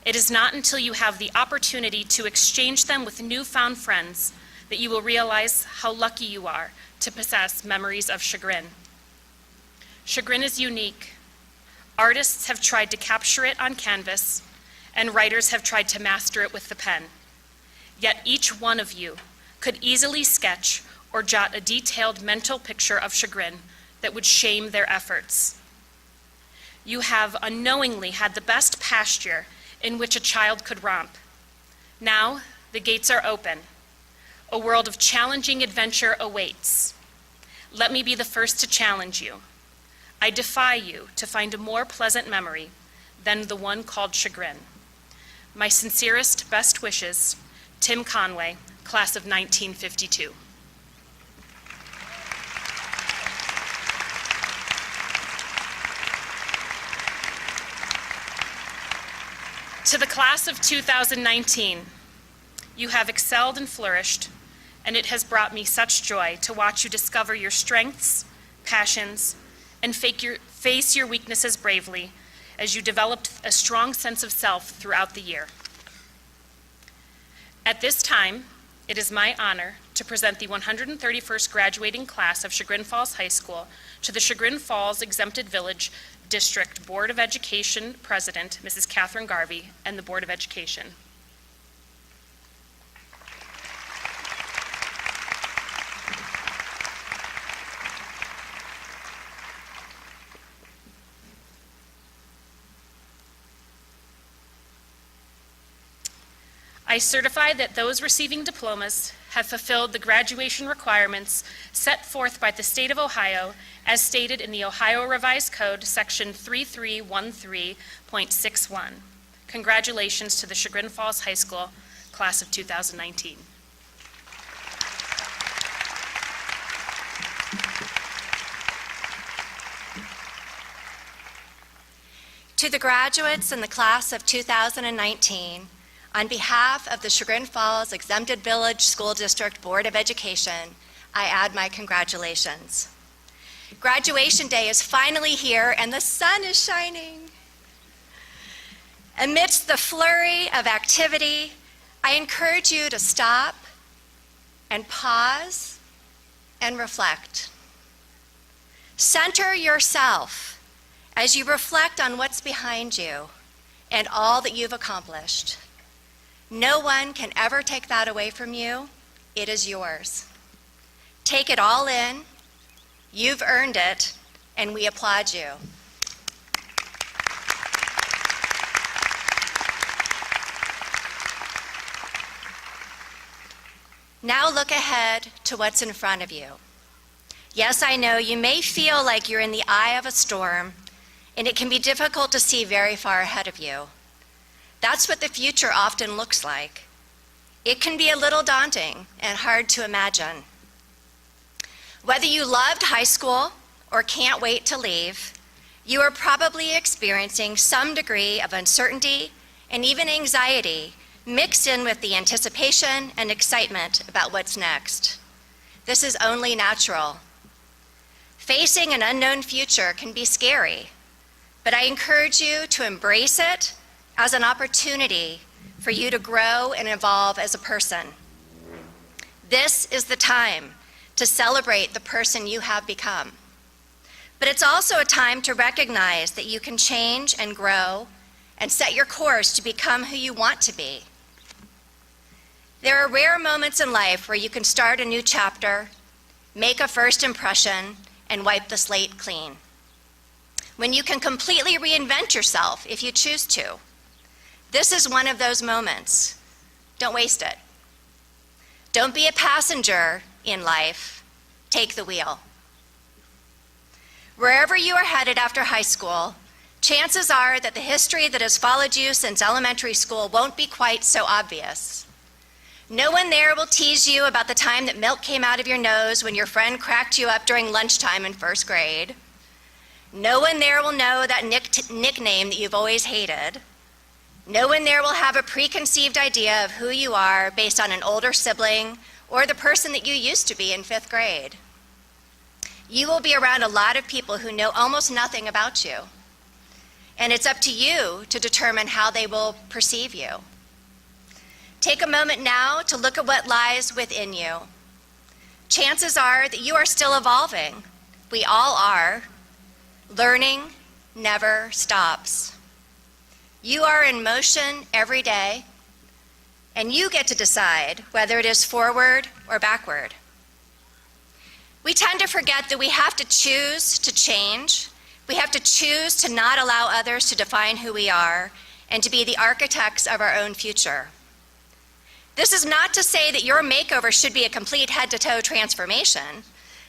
It is not until you have the opportunity to exchange them with newfound friends that you will realize how lucky you are to possess memories of Chagrin. Chagrin is unique. Artists have tried to capture it on canvas, and writers have tried to master it with the pen. Yet each one of you could easily sketch or jot a detailed mental picture of Chagrin that would shame their efforts. You have unknowingly had the best pasture in which a child could romp. Now the gates are open. A world of challenging adventure awaits. Let me be the first to challenge you. I defy you to find a more pleasant memory than the one called Chagrin. My sincerest best wishes, Tim Conway, class of 1952. To the class of 2019, you have excelled and flourished, and it has brought me such joy to watch you discover your strengths, passions, and face your weaknesses bravely as you developed a strong sense of self throughout the year. At this time, it is my honor to present the 131st graduating class of Chagrin Falls High School to the Chagrin Falls Exempted Village District Board of Education President, Mrs. Catherine Garvey, and the Board of Education. I certify that those receiving diplomas have fulfilled the graduation requirements set forth by the state of Ohio as stated in the Ohio Revised Code, section 3313.61. Congratulations to the Chagrin Falls High School class of 2019. To the graduates in the class of 2019, on behalf of the Chagrin Falls Exempted Village School District Board of Education, I add my congratulations. Graduation day is finally here and the sun is shining. Amidst the flurry of activity, I encourage you to stop and pause and reflect. Center yourself as you reflect on what's behind you and all that you've accomplished. No one can ever take that away from you. It is yours. Take it all in. You've earned it, and we applaud you. Now look ahead to what's in front of you. Yes, I know you may feel like you're in the eye of a storm, and it can be difficult to see very far ahead of you. That's what the future often looks like. It can be a little daunting and hard to imagine. Whether you loved high school or can't wait to leave, you are probably experiencing some degree of uncertainty and even anxiety mixed in with the anticipation and excitement about what's next. This is only natural. Facing an unknown future can be scary, but I encourage you to embrace it as an opportunity for you to grow and evolve as a person. This is the time to celebrate the person you have become. But it's also a time to recognize that you can change and grow and set your course to become who you want to be. There are rare moments in life where you can start a new chapter, make a first impression, and wipe the slate clean. When you can completely reinvent yourself if you choose to. This is one of those moments. Don't waste it. Don't be a passenger in life. Take the wheel. Wherever you are headed after high school, chances are that the history that has followed you since elementary school won't be quite so obvious. No one there will tease you about the time that milk came out of your nose when your friend cracked you up during lunchtime in first grade. No one there will know that nickname that you've always hated. No one there will have a preconceived idea of who you are based on an older sibling or the person that you used to be in 5th grade. You will be around a lot of people who know almost nothing about you. And it's up to you to determine how they will perceive you. Take a moment now to look at what lies within you. Chances are that you are still evolving. We all are. Learning never stops. You are in motion every day, and you get to decide whether it is forward or backward. We tend to forget that we have to choose to change. We have to choose to not allow others to define who we are and to be the architects of our own future. This is not to say that your makeover should be a complete head-to-toe transformation.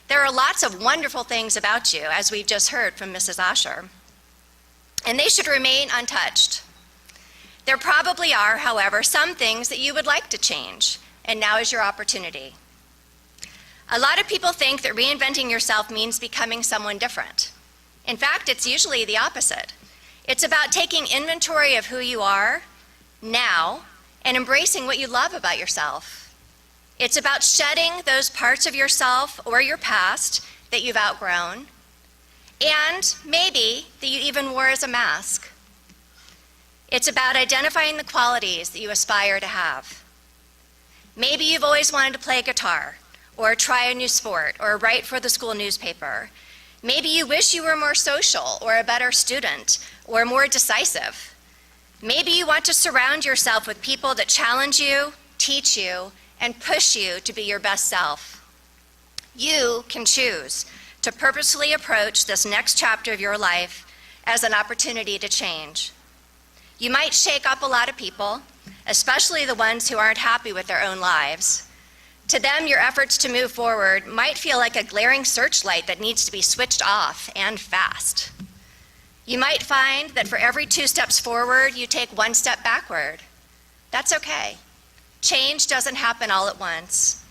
There are lots of wonderful things about you, as we've just heard from Mrs. Osher, and they should remain untouched. There probably are, however, some things that you would like to change, and now is your opportunity. A lot of people think that reinventing yourself means becoming someone different. In fact, it's usually the opposite. It's about taking inventory of who you are now and embracing what you love about yourself. It's about shedding those parts of yourself or your past that you've outgrown, and maybe that you even wore as a mask. It's about identifying the qualities that you aspire to have. Maybe you've always wanted to play guitar, or try a new sport, or write for the school newspaper. Maybe you wish you were more social, or a better student, or more decisive. Maybe you want to surround yourself with people that challenge you, teach you, and push you to be your best self. You can choose to purposefully approach this next chapter of your life as an opportunity to change. You might shake up a lot of people, especially the ones who aren't happy with their own lives. To them, your efforts to move forward might feel like a glaring searchlight that needs to be switched off and fast. You might find that for every 2 steps forward, you take 1 step backward. That's okay. Change doesn't happen all at once.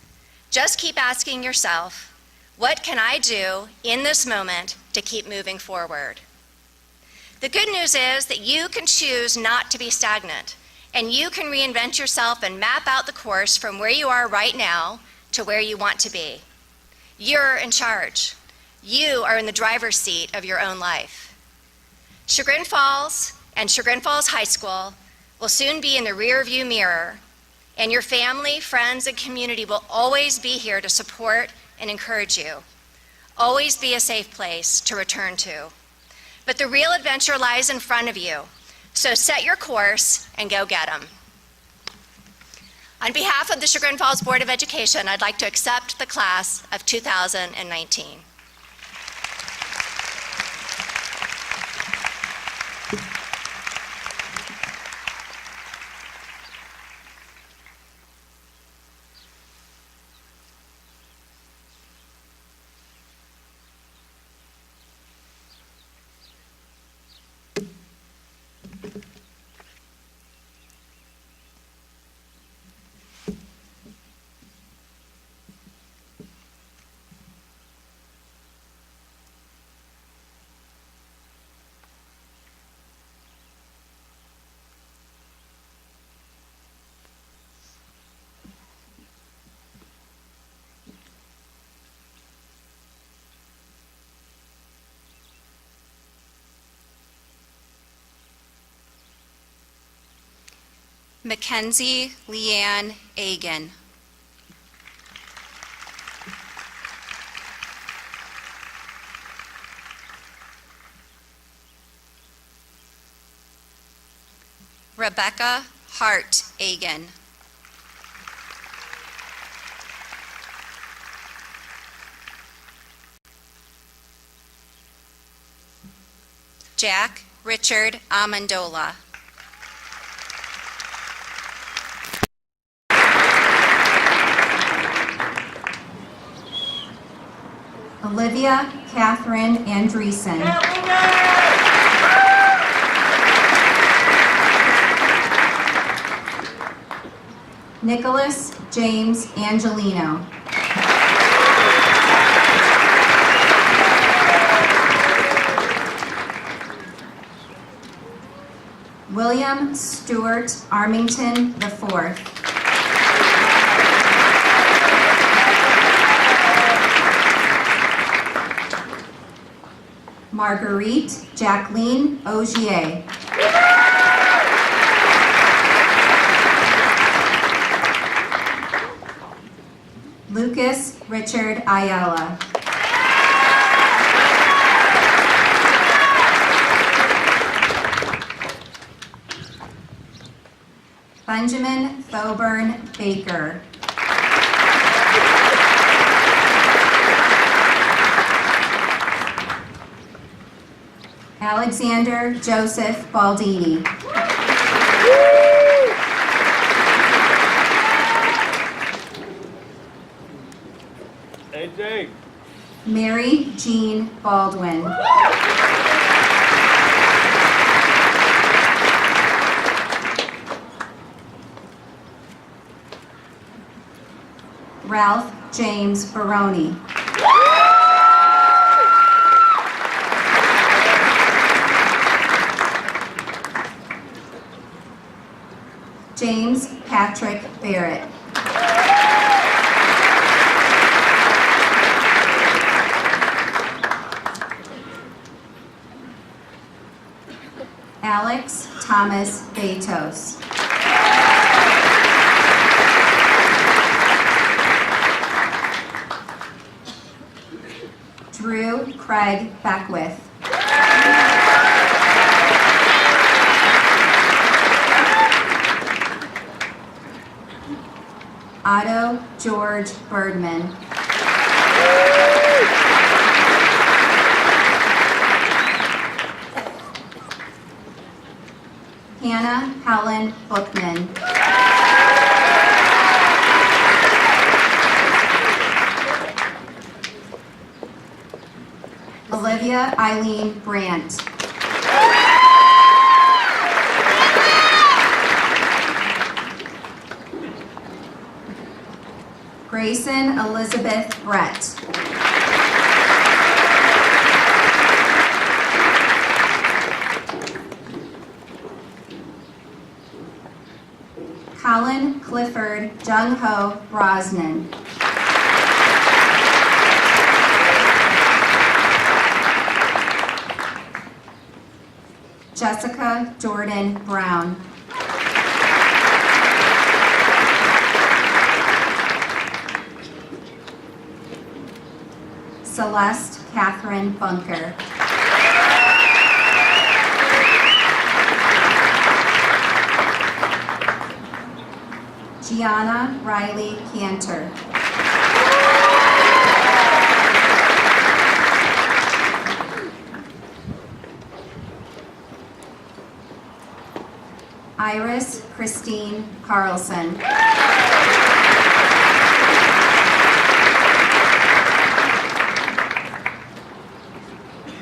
Just keep asking yourself, what can I do in this moment to keep moving forward? The good news is that you can choose not to be stagnant, and you can reinvent yourself and map out the course from where you are right now to where you want to be. You're in charge. You are in the driver's seat of your own life. Chagrin Falls and Chagrin Falls High School will soon be in the rearview mirror, and your family, friends, and community will always be here to support and encourage you. Always be a safe place to return to. But the real adventure lies in front of you, so set your course and go get 'em. On behalf of the Chagrin Falls Board of Education, I'd like to accept the class of 2019. Mackenzie Leanne Agan. Rebecca Hart Agan. Jack Richard Amendola. Olivia Catherine Andreessen. Nicholas James Angelino. William Stewart Armington IV. Marguerite Jacqueline Ogier. Lucas Richard Ayala. Benjamin Thoburn Baker. Alexander Joseph Baldini. AJ. Mary Jean Baldwin. Ralph James Baroni. James Patrick Barrett. Alex Thomas Betos. Drew Craig Beckwith. Otto George Birdman. Hannah Helen Bookman. Olivia Eileen Brandt. Grayson Elizabeth Brett. Colin Clifford Jung-Ho Brosnan. Jessica Jordan Brown. Celeste Catherine Bunker. Gianna Riley Cantor. Iris Christine Carlson.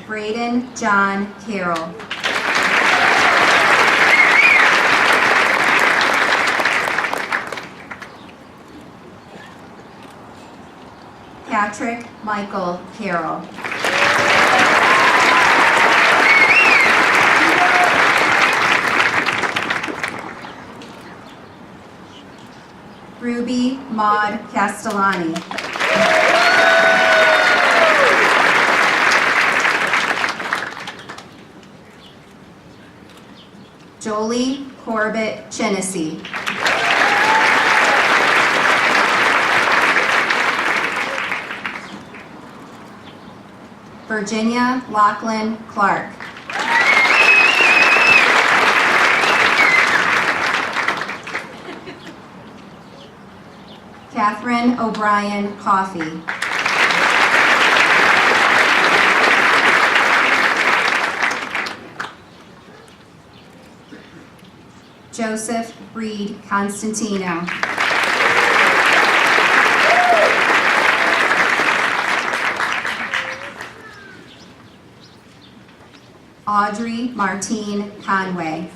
Braden John Carroll. Patrick Michael Carroll. Ruby Maud Castellani. Jolie Corbett Chennesy. Virginia Lachlan Clark. Catherine O'Brien Coffey. Joseph Reed Constantino. Audrey Martine Conway.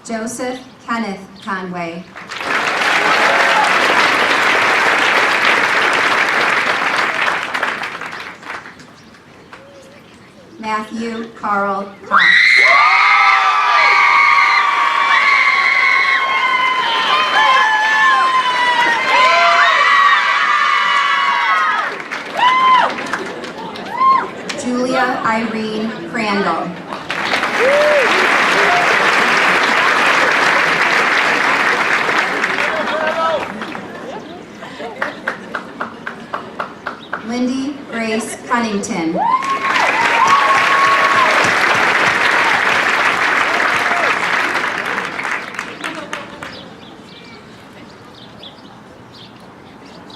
Joseph Kenneth Conway. Matthew Carl Cox. Julia Irene Crandall. Lindy Grace Cunnington.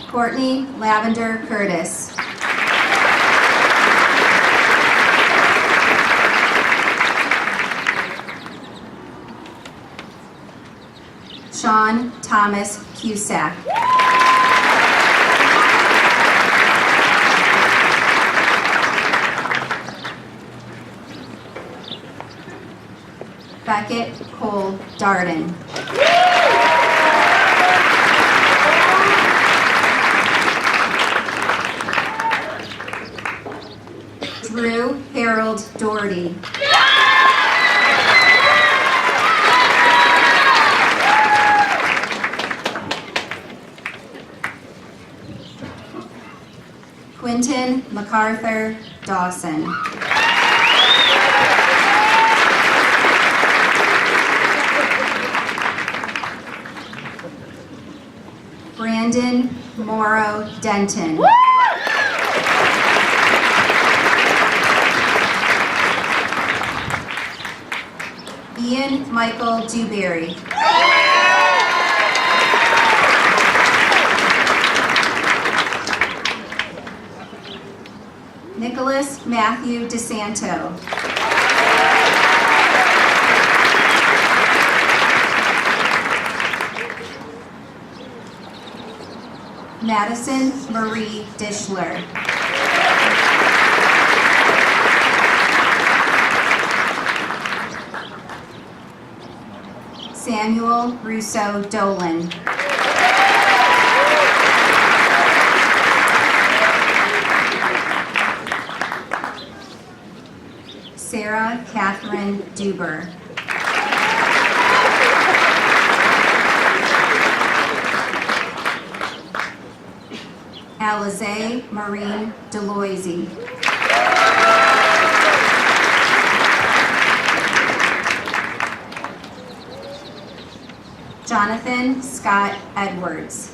Courtney Lavender Curtis. Sean Thomas Cusack. Beckett Cole Darden. Drew Harold Doherty. Quentin MacArthur Dawson. Brandon Morrow Denton. Ian Michael Dewberry. Nicholas Matthew DeSanto. Madison Marie Dishler. Samuel Russo Dolan. Sarah Catherine Duber. Alize Marine Deloise. Jonathan Scott Edwards.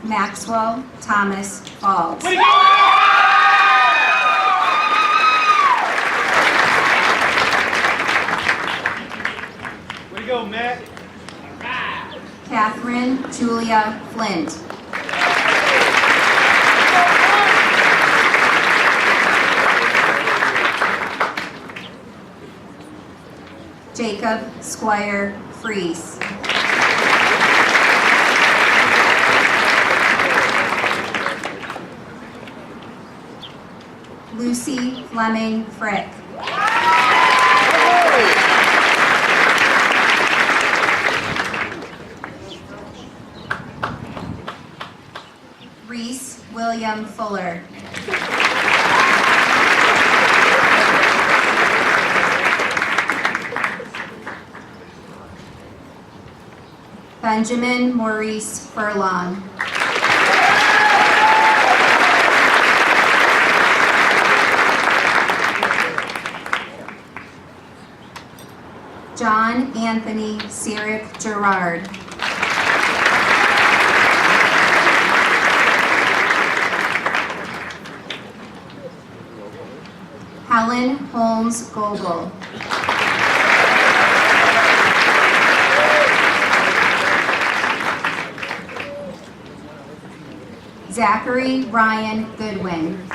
Maxwell Thomas Falls. Way to go, Matt. Catherine Julia Flint. Jacob Squire Fries. Lucy Fleming Frick. Reese William Fuller. Benjamin Maurice Furlong. John Anthony Cyric Gerard. Helen Holmes Gogol. Zachary Ryan Goodwin.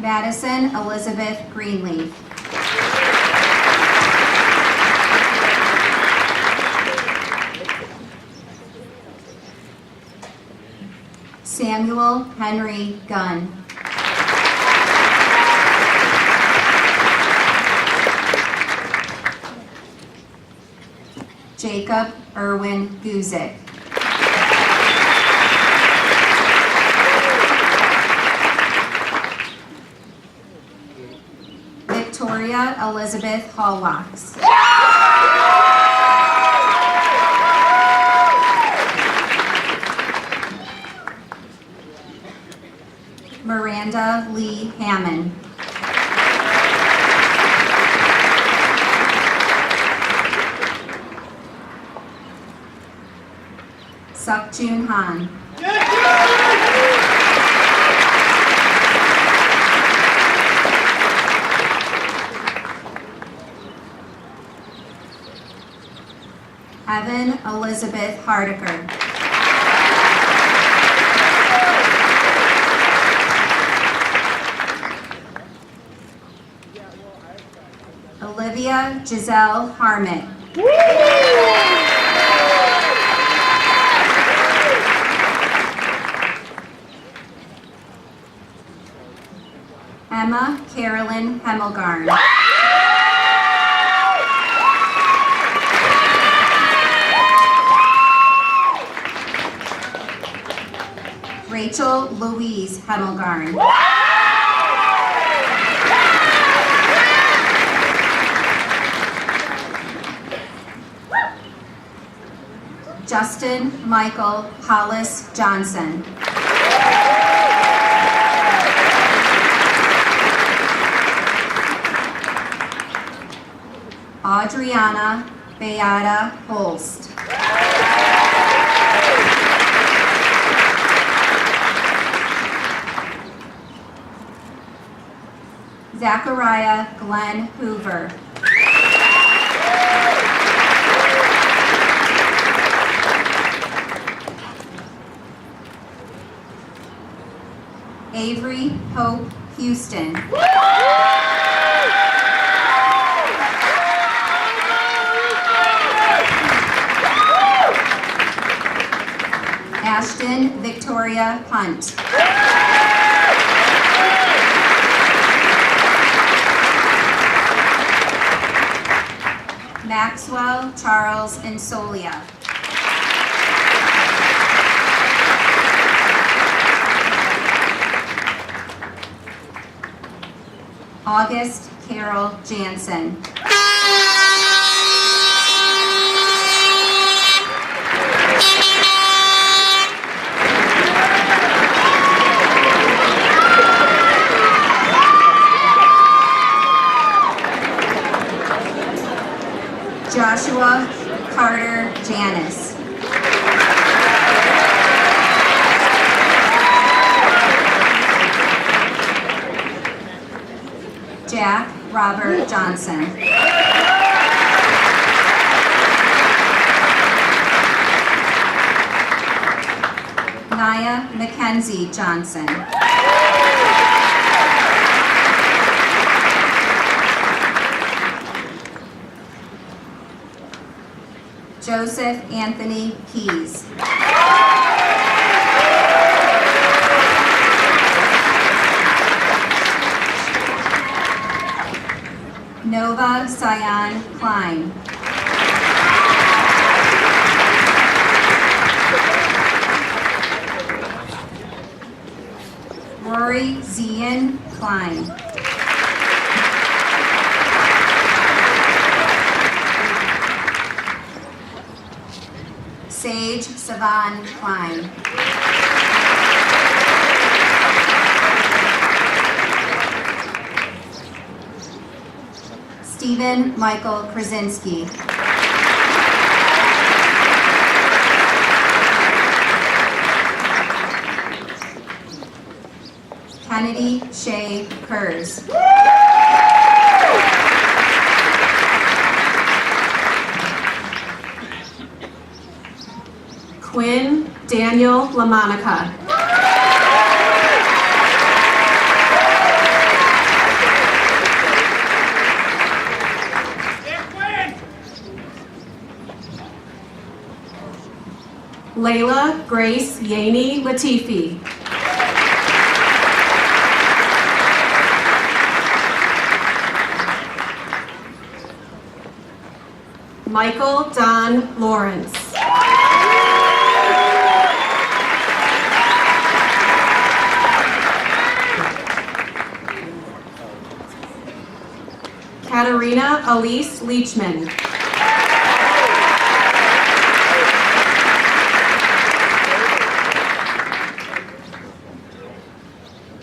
Madison Elizabeth Greenleaf. Samuel Henry Gunn. Jacob Irwin Guzik. Victoria Elizabeth Hallwachs. Miranda Lee Hammond. Sukjun Han. Evan Elizabeth Hardiker. Olivia Giselle Harmit. Emma Carolyn Hemmelgarn. Rachel Louise Hemmelgarn. Justin Michael Hollis Johnson. Adriana Beata Holst. Zachariah Glenn Hoover. Avery Hope Houston. Ashton Victoria Hunt. Maxwell Charles Insolia. August Carol Jansen. Joshua Carter Janis. Jack Robert Johnson. Naya Mackenzie Johnson. Joseph Anthony Keys. Nova Cyan Klein. Rory Zian Klein. Sage Savan Klein. Stephen Michael Krasinski. Kennedy Shea Kurz. Quinn Daniel LaMonica. Layla Grace Yaney Latifi. Michael Don Lawrence. Katarina Elise Leachman.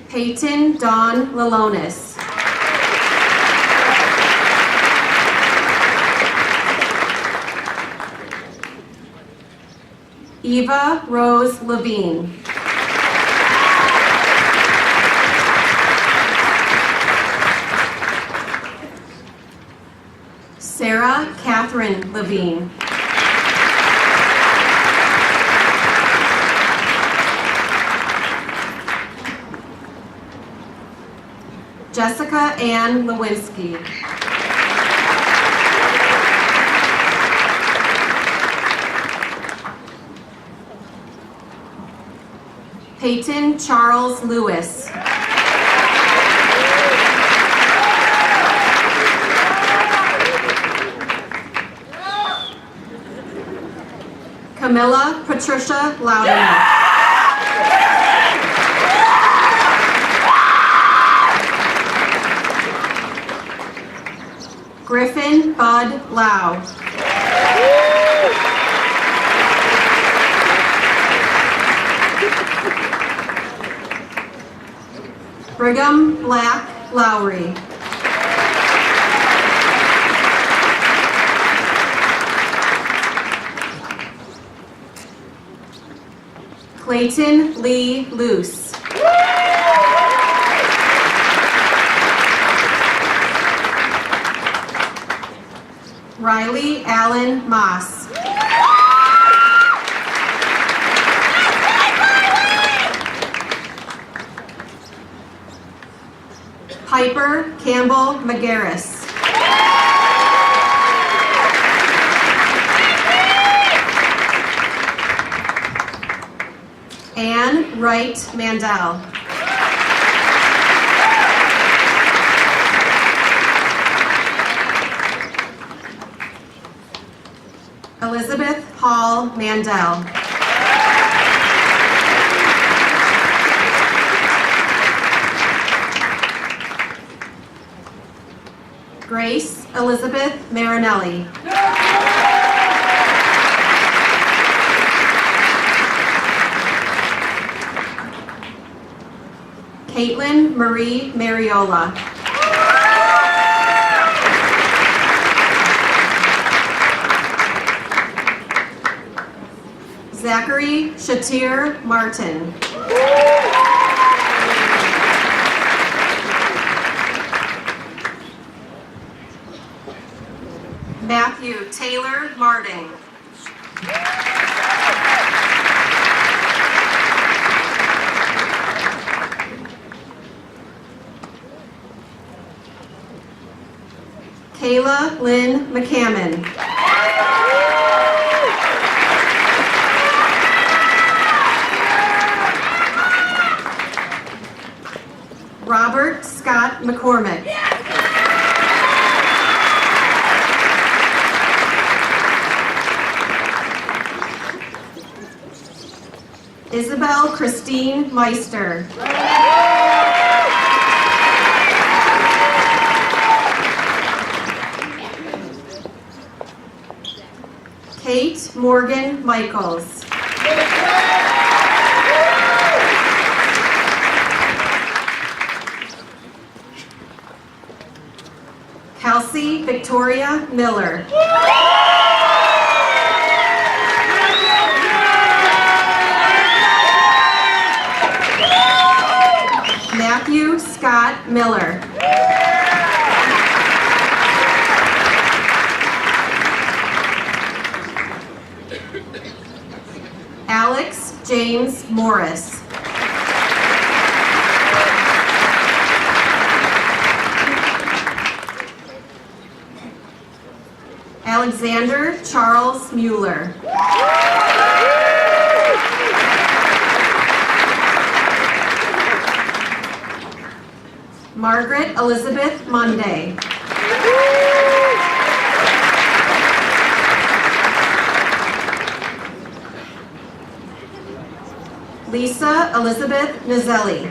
Peyton Dawn Lalonis. Eva Rose Levine. Sarah Catherine Levine. Jessica Ann Lewinsky. Peyton Charles Lewis. Camilla Patricia Loudermilk. Griffin Bud Lau. Brigham Black Lowry. Clayton Lee Luce. Riley Allen Moss. Piper Campbell McGarris. Anne Wright Mandel. Elizabeth Hall Mandel. Grace Elizabeth Marinelli. Caitlin Marie Mariola. Zachary Shatir Martin. Matthew Taylor Marding. Kayla Lynn McCammon. Robert Scott McCormick. Isabel Christine Meister. Kate Morgan Michaels. Kelsey Victoria Miller. Matthew Scott Miller. Alex James Morris. Alexander Charles Mueller. Margaret Elizabeth Monday. Lisa Elizabeth Nazelli.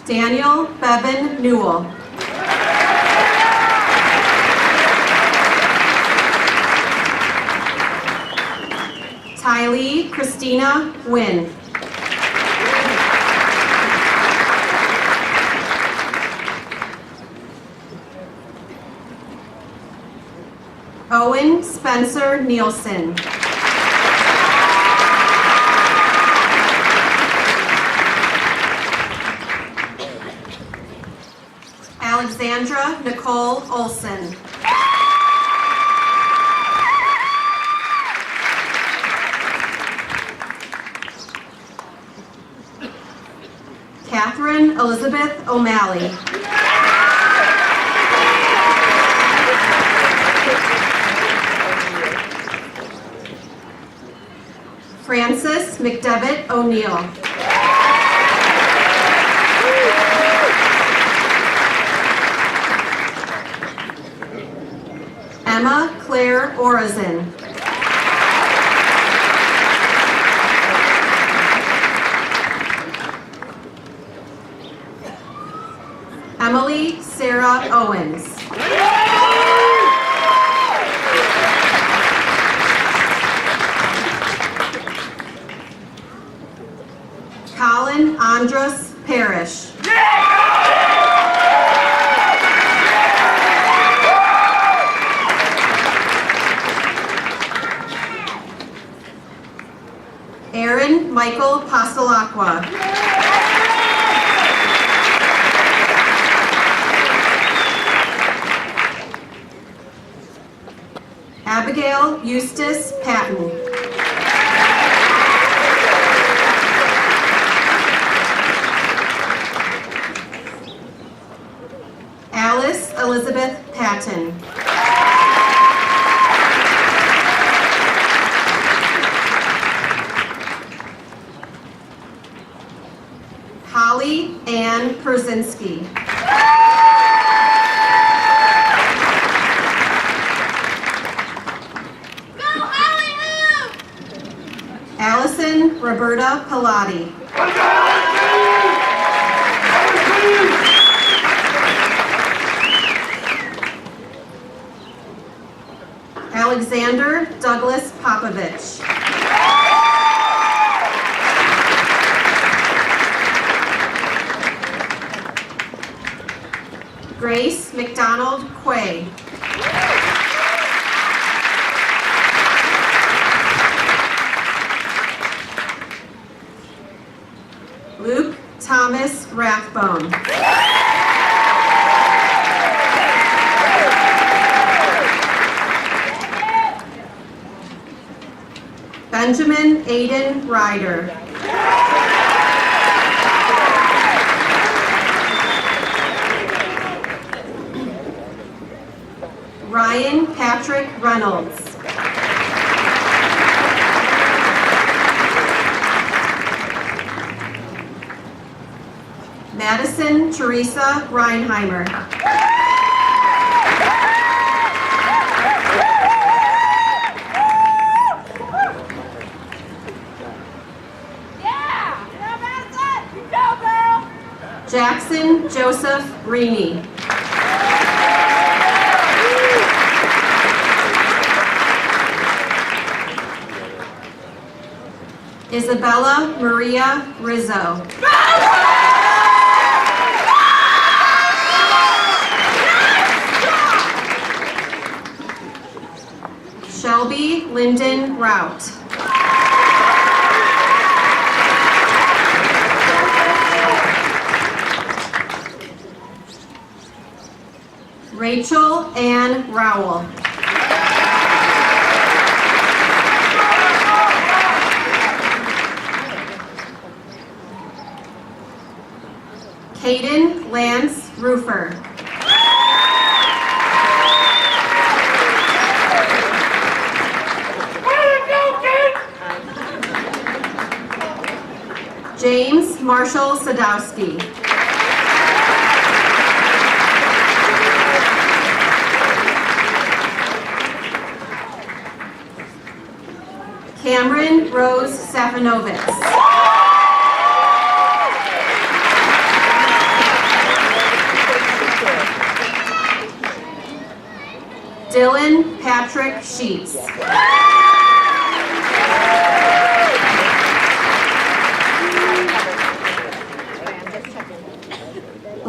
Daniel Bevan Newell. Tylee Christina Wynn. Owen Spencer Nielsen. Alexandra Nicole Olson. Catherine Elizabeth O'Malley. Frances McDevitt O'Neill. Emma Claire Orizin. Emily Sarah Owens. Colin Andros Parrish. Aaron Michael Pastelacqua. Abigail Eustace Patton. Alice Elizabeth Patton. Holly Ann Perzinski. Allison Roberta Pilati. Alexander Douglas Popovich. Grace McDonald Quay. Luke Thomas Rathbone. Benjamin Aiden Ryder. Ryan Patrick Reynolds. Madison Teresa Reinheimer. Jackson Joseph Reaney. Isabella Maria Rizzo. Shelby Lyndon Rout. Rachel Ann Rowell. Caden Lance Roofer. James Marshall Sadowski. Cameron Rose Safinovitz. Dylan Patrick Sheets.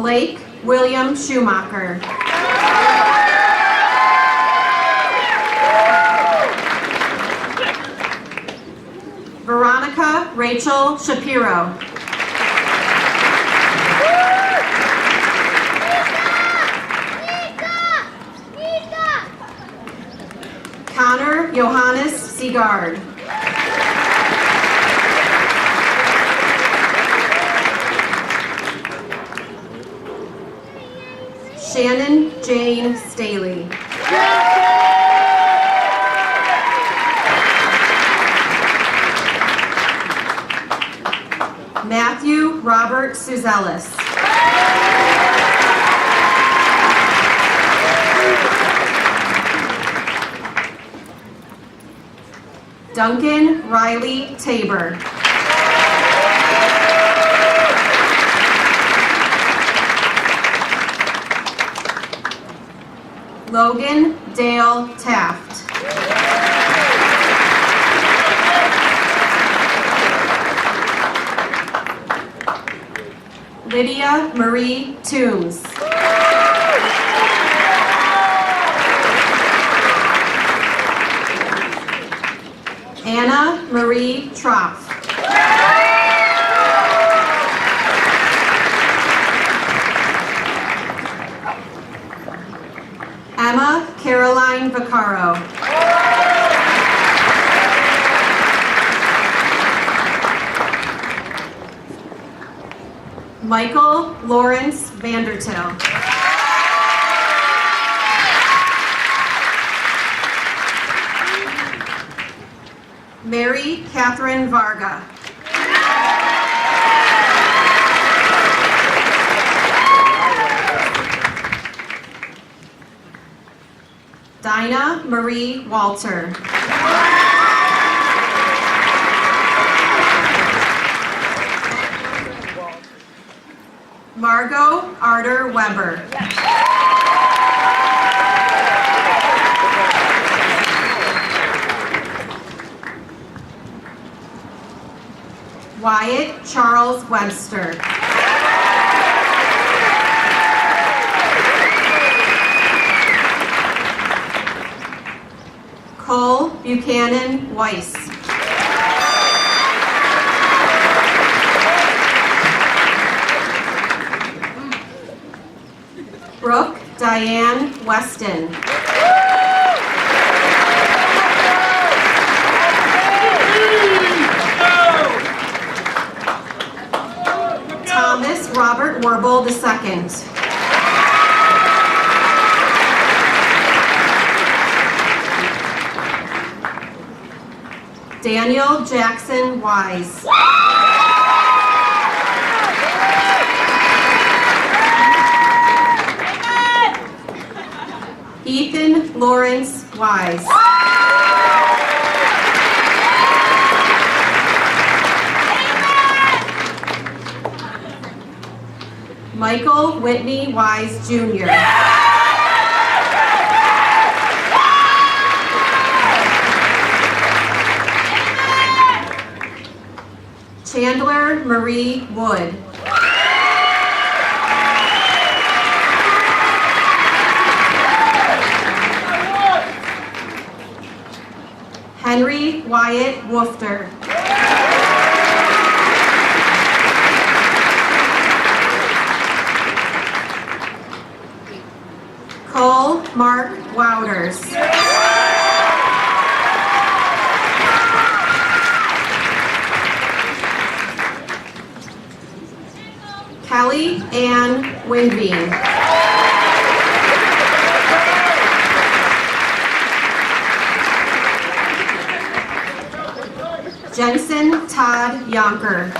Blake William Schumacher. Veronica Rachel Shapiro. Connor Johannes Seagard. Shannon Jane Staley. Matthew Robert Suzelis. Duncan Riley Tabor. Logan Dale Taft. Lydia Marie Toombs. Anna Marie Troff. Emma Caroline Vaccaro. Michael Lawrence Vandertil. Mary Catherine Varga. Dinah Marie Walter. Margot Arter Weber. Wyatt Charles Webster. Cole Buchanan Weiss. Brooke Diane Weston. Thomas Robert Warble II. Daniel Jackson Wise. Ethan Lawrence Wise. Michael Whitney Wise Jr. Chandler Marie Wood. Henry Wyatt Woofter. Cole Mark Wouters. Kelly Ann Winbean. Jensen Todd Yonker.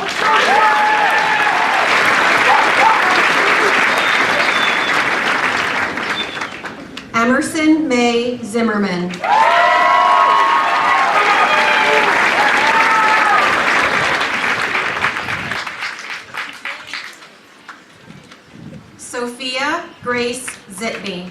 Emerson May Zimmerman. Sophia Grace Zitney.